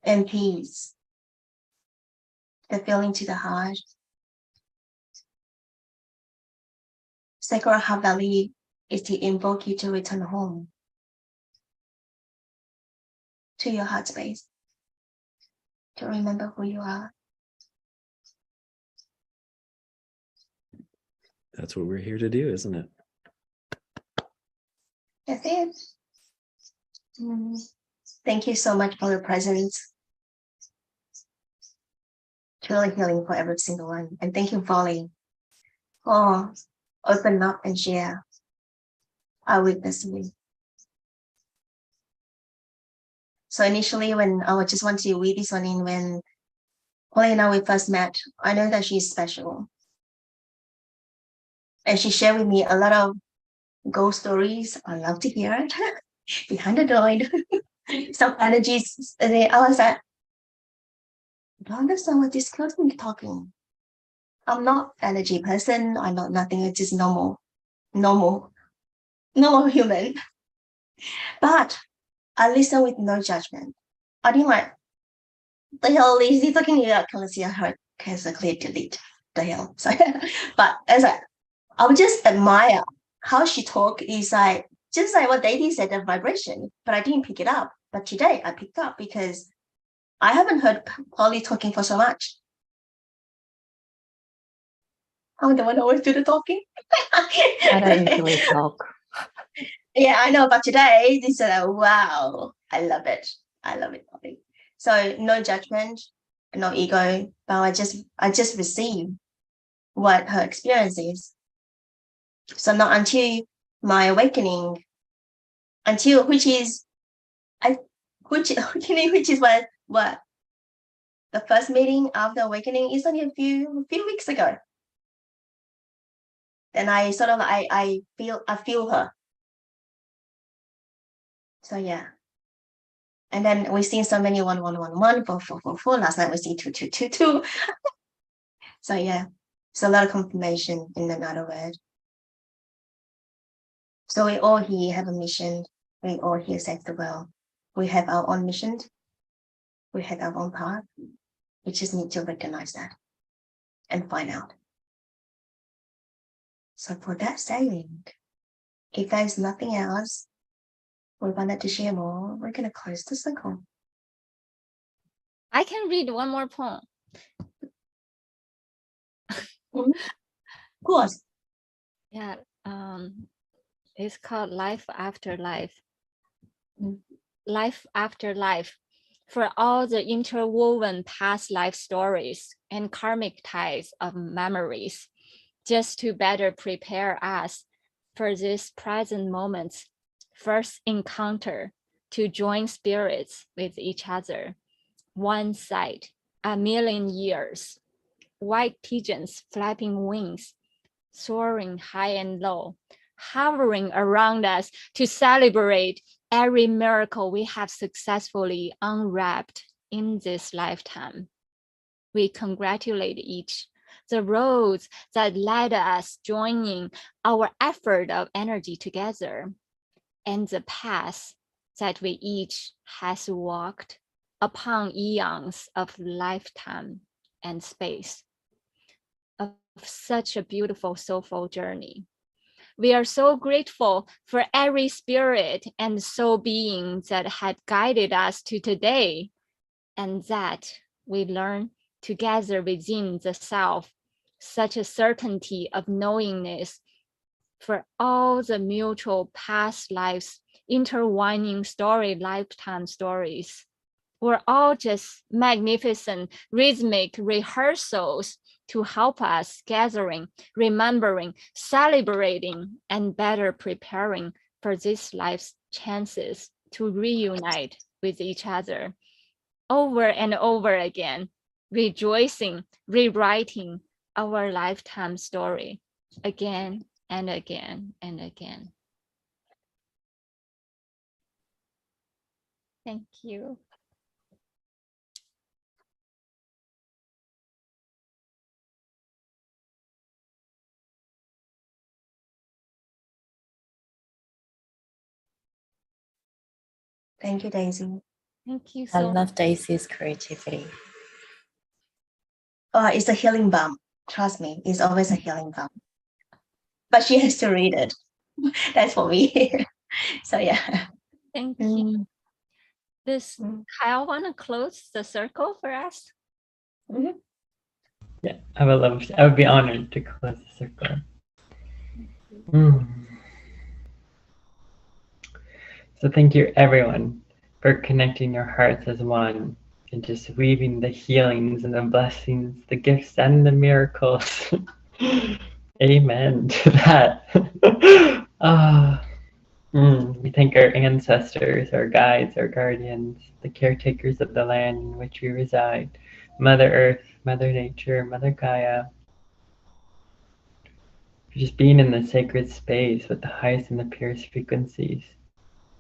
and peace, the feeling to the heart. Sacred Heart Valley is to invoke you to return home, to your heart space, to remember who you are. that's what we're here to do, isn't it? That's it. Thank you so much for your presence. Truly healing for every single one. And thank you, Volley, for open up and share our witness with me. So initially, when I just want to read this one in, when Holly and I we first met, I know that she's special. And she shared with me a lot of ghost stories. I love to hear it. Behind the door, some energies. And then I was like, I don't understand what this girl's been talking. I'm not energy person. I'm not nothing. It's just normal human. But I listen with no judgment. I didn't like, the hell is he talking about? Can see her clear delete the hell. So, but as I would just admire how she talk is like just like what Daisy said, the vibration, but I didn't pick it up. But today I picked up because I haven't heard Polly talking for so much. I'm the one always do the talking. I don't usually talk. Yeah, I know, but today this is wow, I love it, Polly. So no judgment, no ego, but I just receive what her experience is. So not until my awakening, until which is what the first meeting after awakening is only a few weeks ago. Then I sort of I feel her. So yeah. And then we've seen so many 1 1 1 1 4 4 4 4. Last night we see 2 2 2 2. So yeah, it's a lot of confirmation in another word. So we all here have a mission. We all here save the world. We have our own mission. We have our own path. We just need to recognize that and find out. So for that saying, if there's nothing else we wanted to share more, we're gonna close the circle. I can read one more poem. Of course. Yeah, it's called Life After Life. Life after life. For all the interwoven past life stories and karmic ties of memories, just to better prepare us for this present moment's first encounter to join spirits with each other. One sight, a million years, white pigeons flapping wings, soaring high and low, hovering around us to celebrate every miracle we have successfully unwrapped in this lifetime. We congratulate each, the roads that led us joining our effort of energy together, and the paths that we each has walked upon eons of lifetime and space of such a beautiful soulful journey. We are so grateful for every spirit and soul being that had guided us to today, and that we learn together within the self such a certainty of knowingness for all the mutual past lives, intertwining lifetime stories. We're all just magnificent rhythmic rehearsals to help us gathering, remembering, celebrating, and better preparing for this life's chances to reunite with each other over and over again, rejoicing, rewriting our lifetime story again and again and again. Thank you. Thank you, Daisy. Thank you I so much. love Daisy's creativity. It's a healing balm. Trust me, it's always a healing balm. But she has to read it. That's for me. So yeah. Thank you. Mm. This Kyle want to close the circle for us? Mhm. Yeah, I would be honored to close the circle. So thank you everyone for connecting your hearts as one and just weaving the healings and the blessings, the gifts and the miracles. Amen to that. We thank our ancestors, our guides, our guardians, the caretakers of the land in which we reside, Mother Earth, Mother Nature, Mother Gaia, for just being in the sacred space with the highest and the purest frequencies,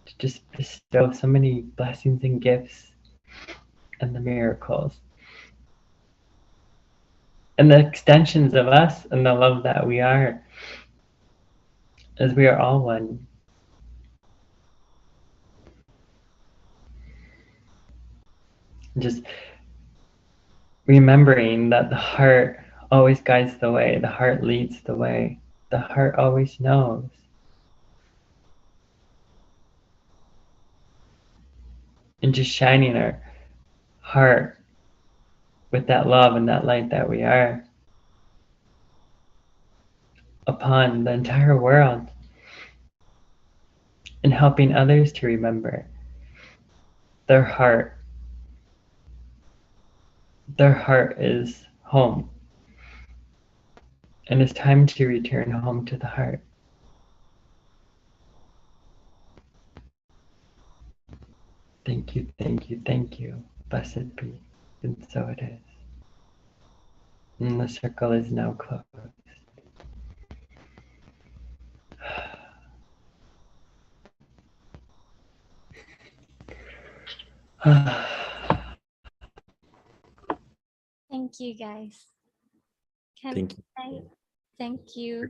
to just bestow so many blessings and gifts and the miracles. And the extensions of us and the love that we are, as we are all one. Just remembering that the heart always guides the way, the heart leads the way, the heart always knows. And just shining our heart with that love and that light that we are upon the entire world, and helping others to remember their heart. Their heart is home. And it's time to return home to the heart. Thank you, thank you, thank you. Blessed be. And so it is. And the circle is now closed. Thank you, guys. Thank you. Thank you.